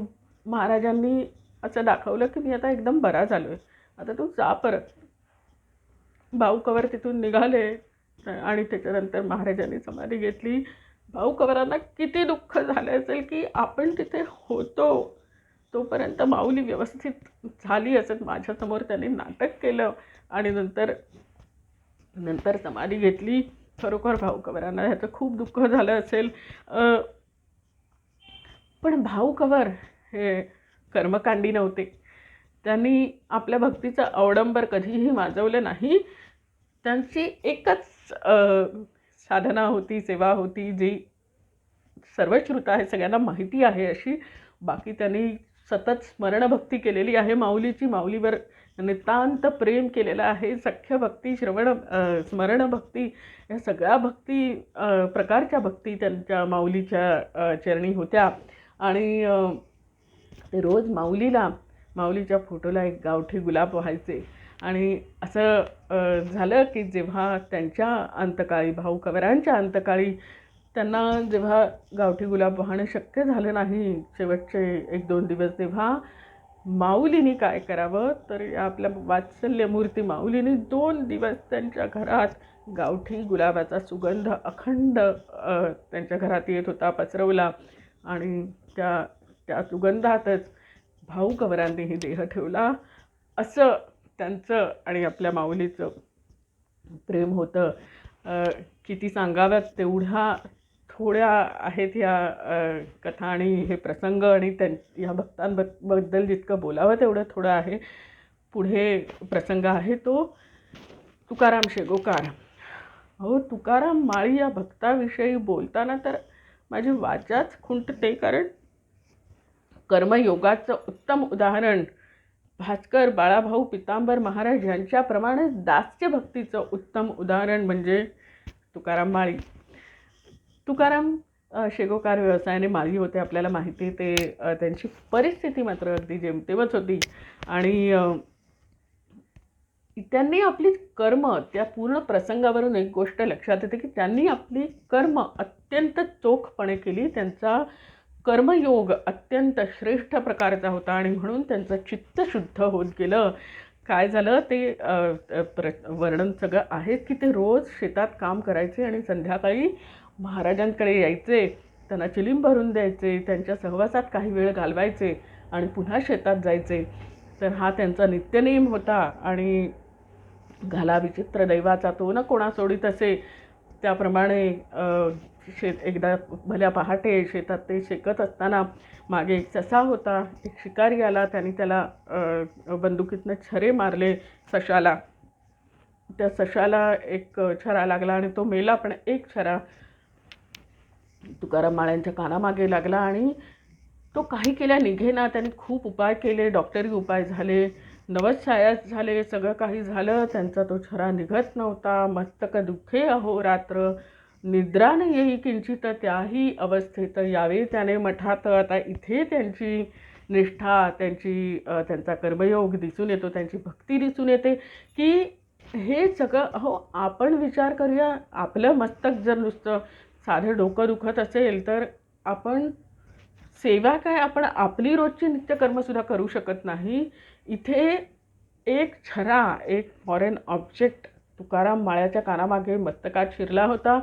महाराजांनी असं दाखवलं की मी आता एकदम बरा झालो आहे, आता तू जा परत. भाऊ कवर तिथून निघाले आणि त्याच्यानंतर महाराजांनी समाधी घेतली. भाऊ कवरांना किती दुःख झालं असेल की आपण तिथे होतो तोपर्यंत माऊली व्यवस्थित झाली असत. माझ्यासमोर त्यांनी नाटक केलं आणि नंतर समाधी घेतली. खरोखर भाऊ कवरांना ह्याचं खूप दुःख झालं असेल. पण भाऊ कवर हे कर्मकांडी नव्हते. त्यांनी आपल्या भक्तीचं अवडंबर कधीही माजवलं नाही. त्यांची एकच साधना होती, सेवा होती, जी सर्वश्रुत आहे, सगळ्यांना माहिती आहे अशी. बाकी त्यांनी सतत स्मरणभक्ती केलेली आहे माऊलीची, माऊलीवर नितांत प्रेम केलेलं आहे. सख्य भक्ती, स्मरणभक्ती, या सगळ्या भक्ती प्रकारच्या भक्ती त्यांच्या माऊलीच्या चरणी होत्या. आणि ते रोज माऊलीच्या फोटोला एक गावठी गुलाब व्हायचे. आणि असं झालं की जेव्हा त्यांच्या अंतकाळी, भाऊ कवरांच्या अंतकाळी, त्यांना जेव्हा गावठी गुलाब वाहणं शक्य झालं नाही शेवटचे 1-2 दिवस, तेव्हा माऊलीने काय करावं तर आपल्या वात्सल्यमूर्ती माऊलीने 2 दिवस त्यांच्या घरात गावठी गुलाबाचा सुगंध अखंड त्यांच्या घरात येत होता, पसरवला. आणि त्या सुगंधातच भाऊ कवरांनीही देह ठेवला. असं त्यांचं आणि आपल्या माऊलीचं प्रेम होतं. किती सांगाव्यात तेवढ्या थोड्या आहेत ह्या कथा आणि हे प्रसंग. आणि ह्या भक्तांबद्दल जितकं बोलावं तेवढं थोडं आहे. पुढे प्रसंग आहे तो तुकाराम शेगोकार. हो, तुकाराम माळी या भक्ताविषयी बोलताना तर माझी वाचाच खुंटते. कारण कर्मयोगाचं उत्तम उदाहरण भास्कर बाळाभाऊ पितांबर महाराज यांच्याप्रमाणे दास्य भक्तीचं उत्तम उदाहरण म्हणजे तुकाराम माळी. तुकाराम शेगोकार व्यवसायाने मागे होते, आपल्याला माहिती ते त्यांची परिस्थिती मात्र अगदी जेमतेमच होती. आणि त्यांनी आपली कर्म, त्या पूर्ण प्रसंगावरून एक गोष्ट लक्षात येते की त्यांनी आपली कर्म अत्यंत चोखपणे केली. त्यांचा कर्मयोग अत्यंत श्रेष्ठ प्रकारचा होता आणि म्हणून त्यांचं चित्त शुद्ध होत गेलं. काय झालं ते वर्णन सगळं आहे की ते रोज शेतात काम करायचे आणि संध्याकाळी महाराजांकडे यायचे, त्यांना चिलीम भरून द्यायचे, त्यांच्या सहवासात काही वेळ घालवायचे आणि पुन्हा शेतात जायचे. तर हा त्यांचा नित्यनेम होता. आणि घाला विचित्र दैवाचा तो न कोणा सोडित असे, त्याप्रमाणे एकदा भल्या पहाटे शेतात ते शेकत असताना मागे एक ससा होता. एक शिकारी आला, त्यांनी त्याला बंदुकीतनं छरे मारले सशाला. त्या सशाला एक छरा लागला आणि तो मेला, पण एक छरा तुकाराम माळ्यांच्या कानामागे लागला आणि तो काही केल्या निघेना. त्यांनी खूप उपाय केले, डॉक्टरी उपाय झाले, नवसायास झाले, सगळं काही झालं, त्यांचा तो छरा निघत नव्हता. मस्तक दुःखे अहोरात्र, निद्रा न येई किंचित, त्याही अवस्थेत यावे त्याने मठात. आता इथे त्यांची निष्ठा, त्यांचा कर्मयोग दिसून येतो, त्यांची भक्ती दिसून येते की हे सगळं आपण विचार करूया, आपलं मस्तक जर नुसतं साधं डोकं दुखत असेल तर आपण सेवा काय, आपण आपली रोजची नित्यकर्मसुद्धा करू शकत नाही. इथे एक छरा, एक फॉरेन ऑब्जेक्ट तुकाराम माळ्याच्या कानामागे मस्तकात शिरला होता.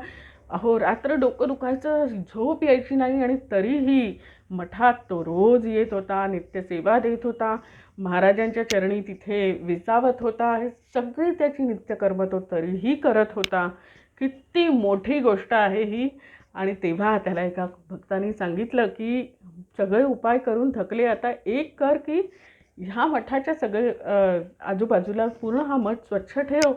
रात्र डोकं दुखायचं, झोप यायची नाही, आणि तरीही मठात तो रोज येत होता, नित्यसेवा देत होता, महाराजांच्या चरणी तिथे विसावत होता. हे सगळी त्याची नित्यकर्म तो तरीही करत होता. किती मोठी गोष्ट आहे ही. आणि तेव्हा त्याला एका भक्तांनी सांगितलं की सगळे उपाय करून थकले, आता एक कर की ह्या मठाच्या सगळे आजूबाजूला पूर्ण हा मठ स्वच्छ ठेव,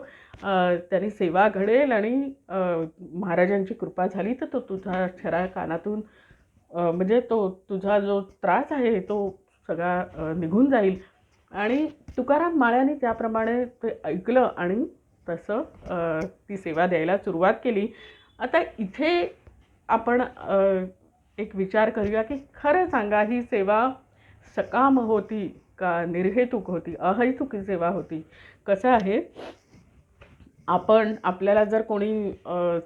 त्यांनी सेवा घडेल आणि महाराजांची कृपा झाली तर तो तुझा छरा कानातून म्हणजे तो तुझा जो त्रास आहे तो सगळा निघून जाईल. आणि तुकाराम माळ्यांनी त्याप्रमाणे ते ऐकलं आणि तसं ती सेवा द्यायला सुरुवात केली. आता इथे आपण एक विचार करूया की खरं सांगा, ही सेवा सकाम होती का निर्हेतुक होती, अहैतुकी सेवा होती? कसं आहे, आपल्याला जर कोणी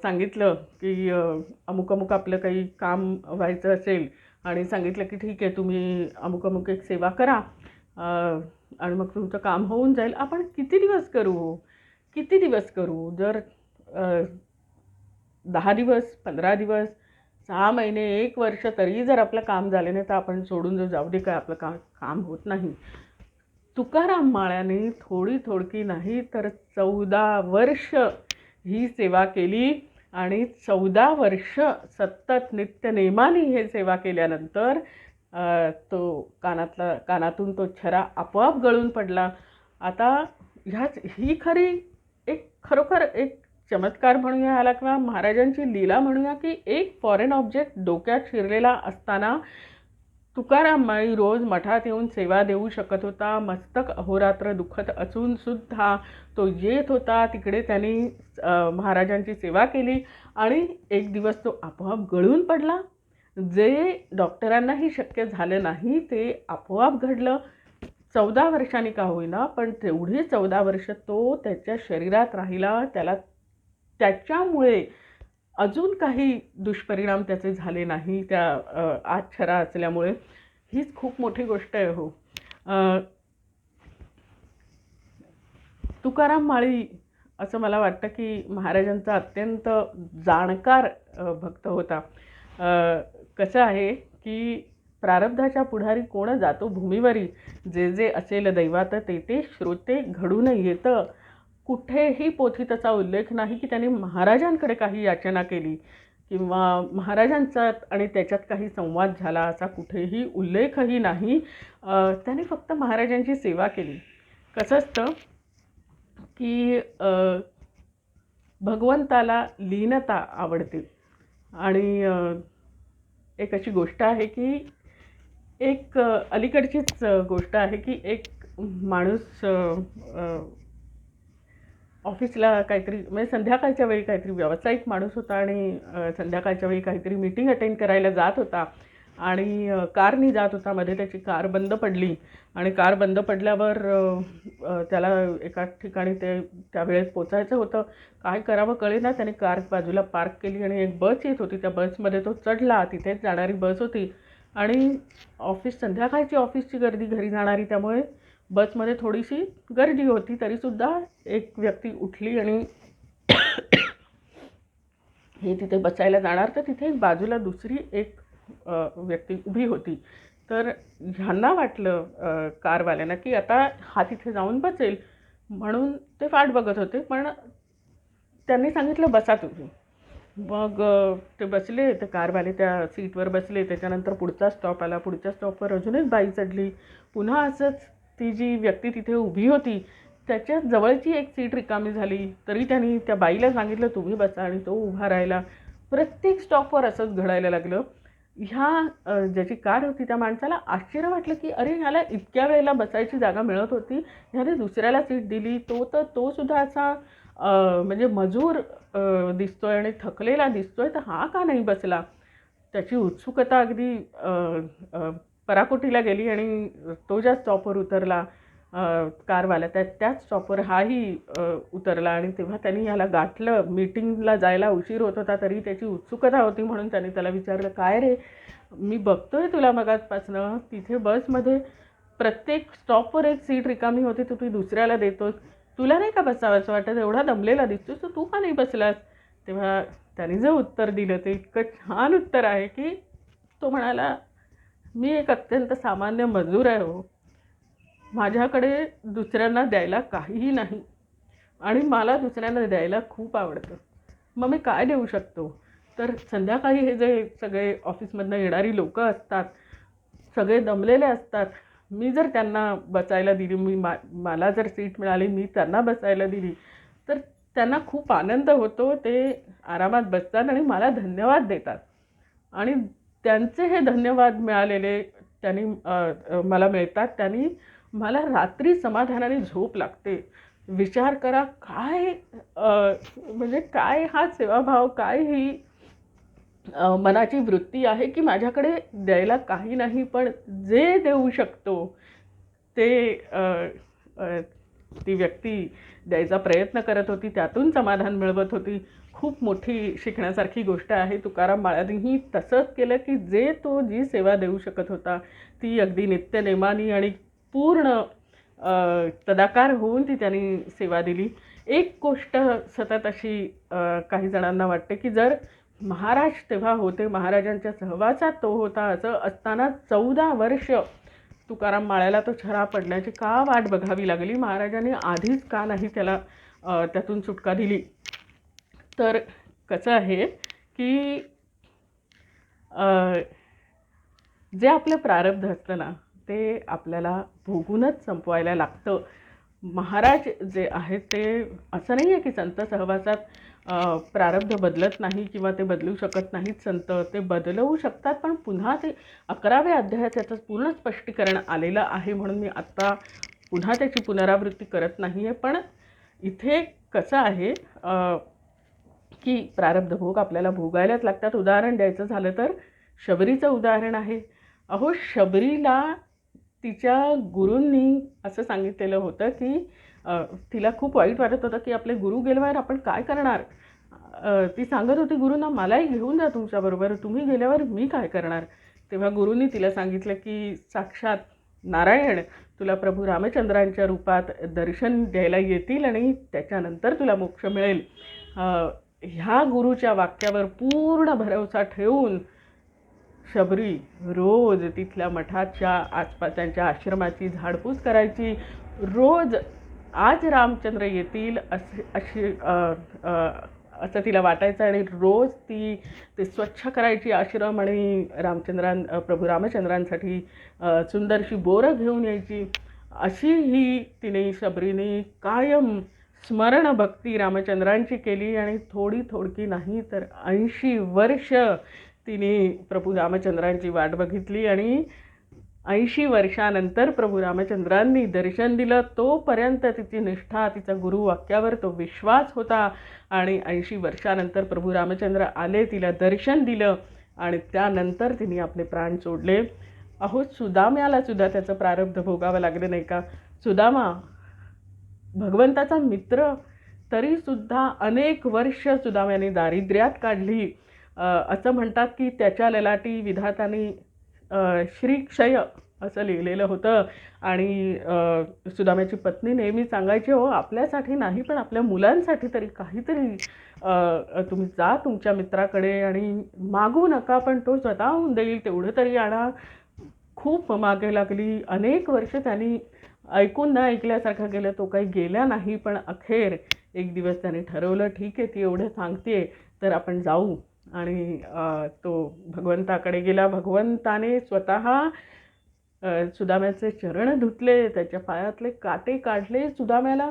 सांगितलं की अमुक अमुक आपलं काही काम व्हायचं असेल आणि सांगितलं की ठीक आहे तुम्ही अमुक अमुक एक सेवा करा आणि मग तुमचं काम होऊन जाईल, आपण किती दिवस करू? जर 10 दिवस, 15 दिवस, 6 महिने, 1 वर्ष तरी जर आपलं काम झाले नाही तर आपण सोडून जाऊ दे, काय आपलं काम होत नाही. तुकाराम माळ्यांनी थोडकी नाही तर 14 वर्ष ही सेवा केली आणि 14 वर्ष सतत नित्यनेमाने हे सेवा केल्यानंतर तो कानातून तो छरा आपोआप गळून पडला. आता ही खरोखर एक चमत्कार म्हणूया ह्याला, किंवा महाराजांची लीला म्हणूया की एक फॉरेन ऑब्जेक्ट डोक्यात शिरलेला असताना तुकाराम माळी रोज मठात येऊन सेवा देऊ शकत होता. मस्तक अहोरात्र दुखत असून सुद्धा तो येत होता, तिकडे त्यांनी महाराजांची सेवा केली आणि एक दिवस तो आपोआप गळून पडला. जे डॉक्टरांनाही शक्य झालं नाही ते आपोआप घडलं. 14 वर्षांनी का होईना, पण तेवढी 14 वर्ष तो त्याच्या शरीरात राहिला. त्याच्यामुळे अजून काही दुष्परिणाम त्याचे झाले नाही त्या आत छरा असल्यामुळे. हीच खूप मोठी गोष्ट आहे हो. तुकाराम माळी असं मला वाटतं की महाराजांचा अत्यंत जाणकार भक्त होता. कसं आहे की प्रारब्धाच्या पुढारी कोण जातो भूमीवरी, जे जे असेल दैवात ते ते श्रोते घडून येतं. कुठेही पोथी त्याचा उल्लेख नाही की त्याने महाराजांकडे काही याचना केली किंवा महाराजांचा आणि त्याच्यात काही संवाद झाला, असा कुठेही उल्लेखही नाही. त्याने फक्त महाराजांची सेवा केली. कसं असतं की भगवंताला लीनता आवडते. आणि एक अशी गोष्ट आहे की एक अलीकडचीच गोष्ट आहे की एक माणूस ऑफिसला काहीतरी म्हणजे संध्याकाळच्या वेळी काहीतरी व्यावसायिक माणूस होता आणि संध्याकाळच्या वेळी काहीतरी मीटिंग अटेंड करायला जात होता आणि कारनी जात होता. मध्ये त्याची कार बंद पडली आणि कार बंद पडल्यावर त्याला एका ठिकाणी त्या वेळेत पोचायचं होतं. काय करावं कळेना. त्याने कार बाजूला पार्क केली आणि एक बस येत होती. त्या बसमध्ये तो चढला. तिथेच जाणारी बस होती आणि संध्याकाळची ऑफिसची गर्दी घरी जाणारी, त्यामुळे बसमध्ये थोडीशी गर्दी होती. तरीसुद्धा एक व्यक्ती उठली आणि हे तिथे बसायला जाणार, तर तिथे बाजूला दुसरी एक व्यक्ती उभी होती. तर ह्यांना वाटलं कारवाल्यांना की आता हा तिथे जाऊन बसेल, म्हणून ते वाट बघत होते. पण त्यांनी सांगितलं बसा तुम्ही. मग ते बसले, ते कारवाले त्या सीटवर बसले. त्याच्यानंतर पुढचा स्टॉप आला. पुढच्या स्टॉपवर अजून एक बाई चढली. पुन्हा असंच ती जी व्यक्ती तिथे उभी होती त्याच्या जवळची एक सीट रिकामी झाली. तरी त्यांनी त्या बाईला सांगितलं तुम्ही बसा आणि तो उभा राहिला. प्रत्येक स्टॉपवर असंच घडायला लागलं. ज्याची कार होती त्या माणसाला आश्चर्य वाटलं की अरे ह्याला इतक्या वेळेला बसायची जागा मिळत होती, ह्याने दुसऱ्याला सीट दिली. तो सुद्धा असा म्हणजे मजूर दिसतोय आणि थकलेला दिसतोय, तर हा का नाही बसला. त्याची उत्सुकता अगदी पराकोटीला गेली आणि तो ज्या स्टॉपवर उतरला कारवाला, त्याच स्टॉपवर हाही उतरला आणि तेव्हा त्यांनी ह्याला गाठलं. मीटिंगला जायला उशीर होत होता तरी त्याची उत्सुकता होती, म्हणून त्यांनी त्याला विचारलं काय रे, मी बघतोय तुला मगाचपासनं तिथे बसमध्ये प्रत्येक स्टॉपवर एक सीट रिकामी होती, तू दुसऱ्याला देतोस, तुला नाही का बसावंसं वाटत, एवढा दमलेला दिसतोस, तर तू का नाही बसलास. तेव्हा त्यांनी जे उत्तर दिलं ते इतकं छान उत्तर आहे की तो म्हणाला मी एक अत्यंत सामान्य मजूर आहे हो, माझ्याकडे दुसऱ्यांना द्यायला काहीही नाही आणि मला दुसऱ्यांना द्यायला खूप आवडतं. मग मी काय देऊ शकतो. तर संध्याकाळी हे जे सगळे ऑफिसमधनं येणारी लोकं असतात, सगळे दमलेले असतात, मी जर त्यांना बसायला दिली, मला जर सीट मिळाली, मी त्यांना बसायला दिली, तर त्यांना खूप आनंद होतो. ते आरामात बसतात आणि मला धन्यवाद देतात आणि त्यांचे हे धन्यवाद मिळालेले त्यांनी मला मिळतात. त्यांनी मला रात्री समाधानाने झोप लागते. विचार करा काय म्हणजे काय हा सेवाभाव, काय ही मनाची वृत्ती आहे की माझ्याकडे द्यायला काही नाही, पण जे देऊ शकतो ते ती व्यक्ती द्यायचा प्रयत्न करत होती, त्यातून समाधान मिळवत होती. खूप मोठी शिकण्यासारखी गोष्ट आहे. तुकाराम बाळांनीही तसंच केलं की जी सेवा देऊ शकत होता ती अगदी नित्यनेमानी आणि पूर्ण तदाकार होऊन ती त्यांनी सेवा दिली. एक गोष्ट सतत अशी काही जणांना वाटते की जर महाराज तेव्हा होते, महाराजांच्या सहवासात तो होता, असं असताना 14 वर्ष तुकाराम माळ्याला तो छरा पडण्याची का वाट बघावी लागली, महाराजांनी आधीच का नाही त्याला त्यातून सुटका दिली. तर कसं आहे की जे आपलं प्रारब्ध असतं ना ते आपल्याला भोगूनच संपवायला लागतं. महाराज जे आहेत ते असं नाही आहे की संत सहवासात प्रारब्ध बदलत नाही किंवा ते बदलू शकत नाहीत. संत ते बदलवू शकतात, पण पुन्हा ते 11व्या अध्यायात त्याचं पूर्ण स्पष्टीकरण आलेलं आहे, म्हणून मी आत्ता पुन्हा त्याची पुनरावृत्ती करत नाही आहे. पण इथे कसं आहे की प्रारब्ध भोग आपल्याला भोगायलाच लागतात. उदाहरण द्यायचं झालं तर शबरीचं उदाहरण आहे. अहो शबरीला तिच्या गुरूंनी असं सांगितलेलं होतं की तिला खूप वाईट वाटत होतं की आपले गुरु गेल्यावर आपण काय करणार. ती सांगत होती गुरूंना मलाही घेऊन जा तुमच्याबरोबर, तुम्ही गेल्यावर मी काय करणार. तेव्हा गुरूंनी तिला सांगितलं की साक्षात नारायण तुला प्रभू रामचंद्रांच्या रूपात दर्शन द्यायला येतील आणि त्याच्यानंतर तुला मोक्ष मिळेल. ह्या गुरुच्या वाक्यावर पूर्ण भरवसा ठेवून शबरी रोज तिथल्या मठाच्या आसपास त्यांच्या आश्रमाची झाडपूस करायची. रोज आज रामचंद्र येतील असं तिला वाटायचं आणि रोज ते स्वच्छ करायची आश्रम आणि प्रभू रामचंद्रांसाठी सुंदरशी बोरं घेऊन यायची. अशी ही तिने शबरीने कायम स्मरण भक्ती रामचंद्रांची केली आणि थोडकी नाही तर 80 वर्ष तिने प्रभू रामचंद्रांची वाट बघितली आणि 80 वर्षानंतर प्रभू रामचंद्रांनी दर्शन दिलं. तोपर्यंत तिची निष्ठा, तिचा गुरुवाक्यावर तो विश्वास होता. आणि 80 वर्षानंतर प्रभू रामचंद्र आले, तिला दर्शन दिलं आणि त्यानंतर तिने आपले प्राण सोडले. अहो, सुदाम्याला सुद्धा त्याचं प्रारब्ध भोगावं लागलं नाही का? सुदामा भगवंताचा मित्र, तरीसुद्धा अनेक वर्ष सुदाम्याने दारिद्र्यात काढली. असं म्हणतात की त्याच्या ललाटी विधाताने श्रीक्षय असं लिहिलेलं होतं. आणि सुदाम्याची पत्नी नेहमी सांगायची, हो आपल्यासाठी नाही पण आपल्या मुलांसाठी तरी काहीतरी तुम्ही जा तुमच्या मित्राकडे आणि मागू नका, पण तो स्वतःहून देईल तेवढं तरी आणा. खूप मागे लागली. अनेक वर्ष त्यांनी ऐकून न ऐकल्यासारखं केलं. तो काही गेला नाही. पण अखेर एक दिवस त्याने ठरवलं, ठीक आहे ती एवढं सांगते तर आपण जाऊ. आणि तो भगवंताकडे गेला. भगवंताने स्वतः सुदाम्याचे चरण धुतले, त्याच्या पायातले काटे काढले. सुदाम्याला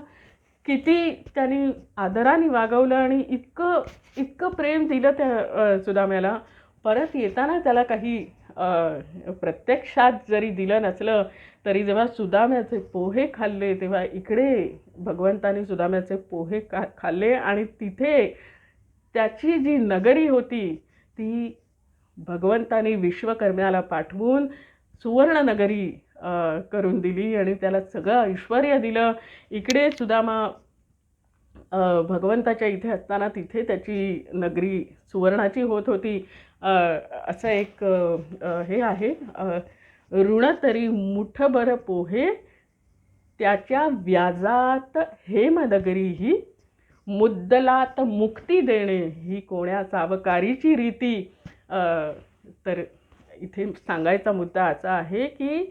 किती त्यांनी आदराने वागवलं आणि इतकं इतकं प्रेम दिलं त्या सुदाम्याला. परत येताना त्याला काही प्रत्यक्षात जरी दिलं नसलं तरी जेव्हा सुदाम्याचे पोहे खाल्ले तेव्हा इकडे भगवंताने सुदाम्याचे पोहे खाल्ले. आणि तिथे त्याची जी नगरी होती ती भगवंताने विश्वकर्म्याला पाठवून सुवर्णनगरी करून दिली आणि त्याला सगळं ऐश्वर्य दिलं. इकडे सुदामा भगवंताच्या इथे असताना तिथे त्याची नगरी सुवर्णाची होत होती. असं एक हे आहे, ऋण तरी मुठभर पोहे त्याच्या व्याजात हेमनगरी ही मुद्दलात मुक्ती देणे ही कोण्या सावकारीची रीती. तर इथे सांगायचा मुद्दा असा आहे की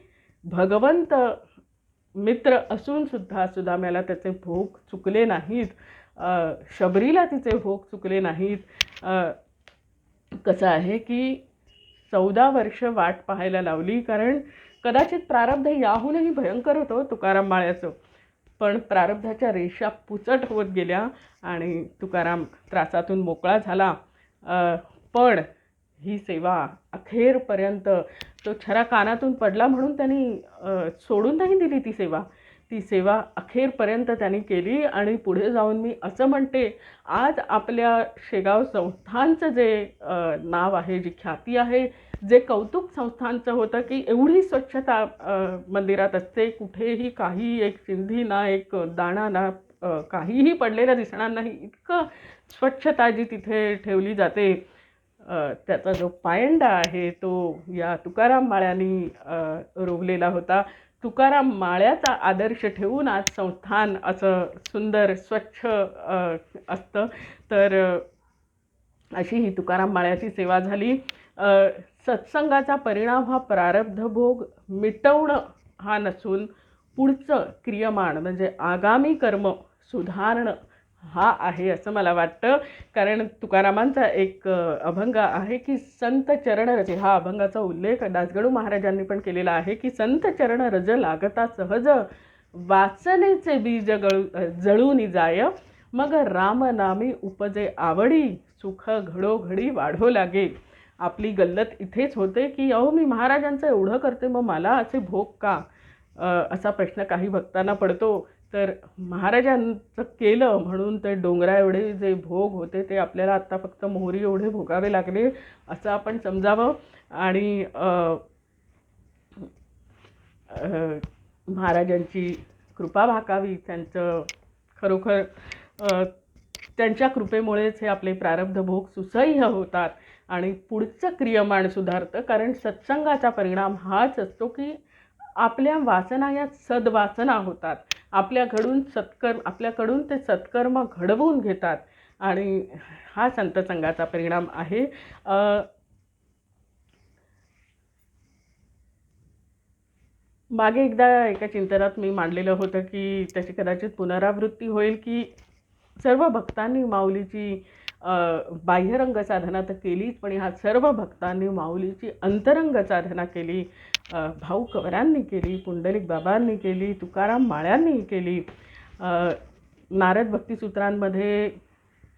भगवंत मित्र असून सुद्धा सुदाम्याला त्याचे भोग चुकले नाहीत. शबरीला तिचे भोग चुकले नाहीत. कसं आहे की 14 वर्ष वाट पाहायला लावली, कारण कदाचित प्रारब्ध याहूनही भयंकर होतं तुकाराम माळ्याचं. पण प्रारब्धाच्या रेषा पुचट होत गेल्या आणि तुकाराम त्रासातून मोकळा झाला. पण ही सेवा अखेरपर्यंत, तो छरा कानातून पडला म्हणून त्यांनी सोडून नाही दिली ती सेवा. ती सेवा अखेरपर्यंत त्यांनी केली. आणि पुढे जाऊन मी असं म्हणते, आज आपल्या शेगाव संस्थांचं जे नाव आहे, जी ख्याती आहे, जे कौतुक संस्थांचं होतं की एवढी स्वच्छता मंदिरात असते, कुठेही काही एक चिंधी ना, एक दाणा ना, काहीही पडलेलं दिसणार नाही, इतकं स्वच्छता जी तिथे ठेवली जाते. त्याचा जो पायंडा आहे तो या तुकाराम माळ्यांनी रोवलेला होता. तुकाराम माळ्याचा आदर्श ठेवून आज संस्थान असं सुंदर स्वच्छ असतं. तर अशी ही तुकाराम माळ्याची सेवा झाली. सत्संगाचा परिणाम हा प्रारब्ध भोग मिटवणं हा नसून पुढचं क्रियमाण म्हणजे आगामी कर्म सुधारणं हा आहे असं मला वाटतं. कारण तुकारामांचा एक अभंग आहे की संत चरण रजे, हा अभंगाचा उल्लेख दासगणू महाराजांनी पण केलेला आहे की संत चरण रज लागता सहज वासनेचे बीज जळून जाय, मग रामनामी उपजे आवडी सुख घडोघडी वाढो लागे. आपली गल्लत इथेच होते की अहो मी महाराजांचं एवढं करते मग मला असे भोग का, असा प्रश्न काही भक्तांना पडतो. तर महाराजांचं केलं म्हणून ते डोंगरा एवढे जे भोग होते ते आपल्याला आत्ता फक्त मोहरी एवढे भोगावे लागले असं आपण समजावं. आणि महाराजांची कृपा भाकावी. त्यांचं खरोखर त्यांच्या कृपेमुळेच हे आपले प्रारब्ध भोग सुसह्य होतात आणि पुढचं क्रियमाण सुधारतं. कारण सत्संगाचा परिणाम हाच असतो की आपल्या वासना या सद्वासना होतात, आपल्याकडून ते सत्कर्म घडवून घेतात आणि हा संतसंगाचा परिणाम आहे. मागे एकदा एका चिंतनात मी मांडलेलं होतं की त्याची कदाचित पुनरावृत्ती होईल की सर्व भक्तांनी माऊलीची बाह्यरंग साधना तर केलीच, पण ह्या सर्व भक्तांनी माऊलीची अंतरंग साधना केली. भाऊ कवरांनी केली, पुंडलिक बाबांनी केली, तुकाराम माळ्यांनी केली. नारद भक्तिसूत्रांमध्ये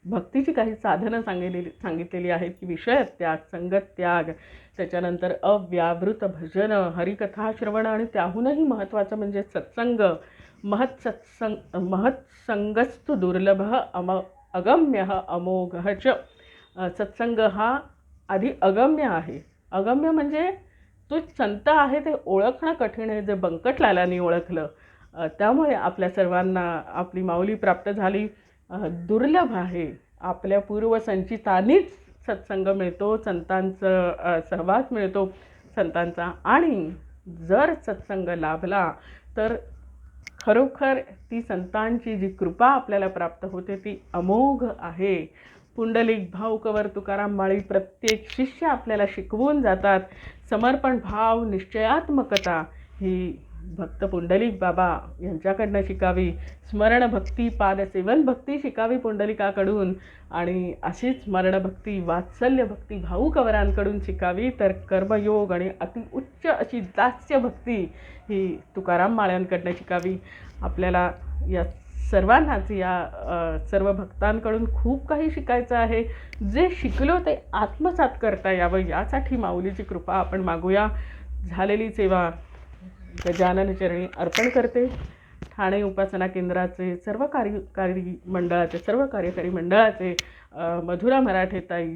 भक्तीची काही साधनं सांगितलेली आहेत की विषय त्याग, संगत त्याग, त्याच्यानंतर अव्यावृत भजन, हरिकथा श्रवण आणि त्याहूनही महत्त्वाचं म्हणजे सत्संग. महत्संगस्तु दुर्लभ अगम्य अमोघ च. सत्संग हा आधी अगम्य आहे. अगम्य म्हणजे तो संत आहे ते ओळखणं कठीण आहे, जे बंकटलालांनी ओळखलं. त्यामुळे आपल्या सर्वांना आपली माऊली प्राप्त झाली. दुर्लभ आहे. आपल्या पूर्वसंचितांनीच सत्संग मिळतो, संतांचं सहवास मिळतो संतांचा. आणि जर सत्संग लाभला तर खरोखर ती संतांची जी कृपा आपल्याला प्राप्त होते ती अमोघ आहे. पुंडलिक भाऊकवर तुकाराम माळी प्रत्येक शिष्य आपल्याला शिकवून जातात. समर्पण भाव, निश्चयात्मकता ही भक्त पुंडलिक बाबा यांच्याकडनं शिकावी. स्मरण भक्ती, पादसेवन भक्ती शिकावी पुंडलिकाकडून. आणि अशीच स्मरण भक्ती, वात्सल्य भक्ती भाऊकवरांकडून शिकावी. तर कर्मयोग आणि अतिउच्च अशी दास्य भक्ती ही तुकाराम माळ्यांकडनं शिकावी. आपल्याला या सर्वांनाच, या सर्व भक्तांकडून खूप काही शिकायचं आहे. जे शिकलो ते आत्मसात करता यावं यासाठी माऊलीची कृपा आपण मागूया. झालेली सेवा गजानन चरणी अर्पण करते. ठाणे उपासना केंद्राचे सर्व सर्व कार्यकारी मंडळाचे मधुरा मराठेताई,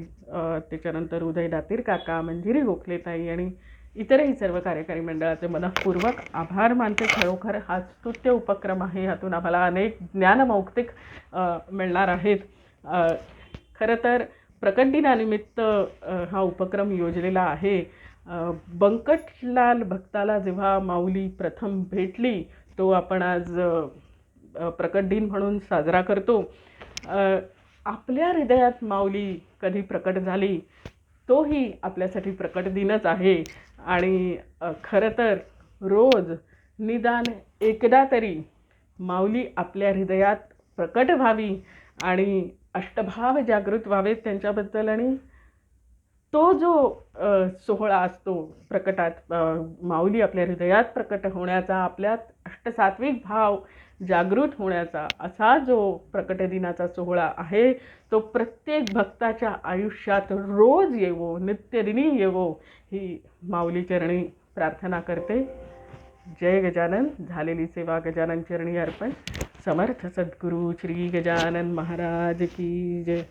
त्याच्यानंतर उदय दातीर काका, मंजिरी गोखलेताई आणि इतरही सर्व कार्यकारी मंडळाचे मनःपूर्वक आभार मानते. खरोखर हा स्तुत्य उपक्रम आहे. ह्यातून आम्हाला अनेक ज्ञानमौक्तिक मिळणार आहेत. खरं तर प्रकट दिनानिमित्त हा उपक्रम योजलेला आहे. बंकटलाल भक्ताला जेव्हा माऊली प्रथम भेटली तो आपण आज प्रकट दिन म्हणून साजरा करतो. आपल्या हृदयात माऊली कधी प्रकट झाली तोही आपल्यासाठी प्रकट दिनच आहे. आणि खरं तर रोज निदान एकदा तरी माऊली आपल्या हृदयात प्रकट व्हावी आणि अष्टभाव जागृत व्हावेत त्यांच्याबद्दल. आणि तो जो सोहळा असतो प्रकटात, माऊली आपल्या हृदयात प्रकट होण्याचा, आपल्यात अष्टसात्विक भाव जागृत होण्याचा असा जो प्रकट दिनाचा सोहळा आहे तो प्रत्येक भक्ताच्या आयुष्यात रोज येवो, नित्यदिनी येवो ही माऊली चरणी प्रार्थना करते. जय गजानन. झालेली सेवा गजानन चरणी अर्पण. समर्थ सद्गुरू श्री गजानन महाराज की जय.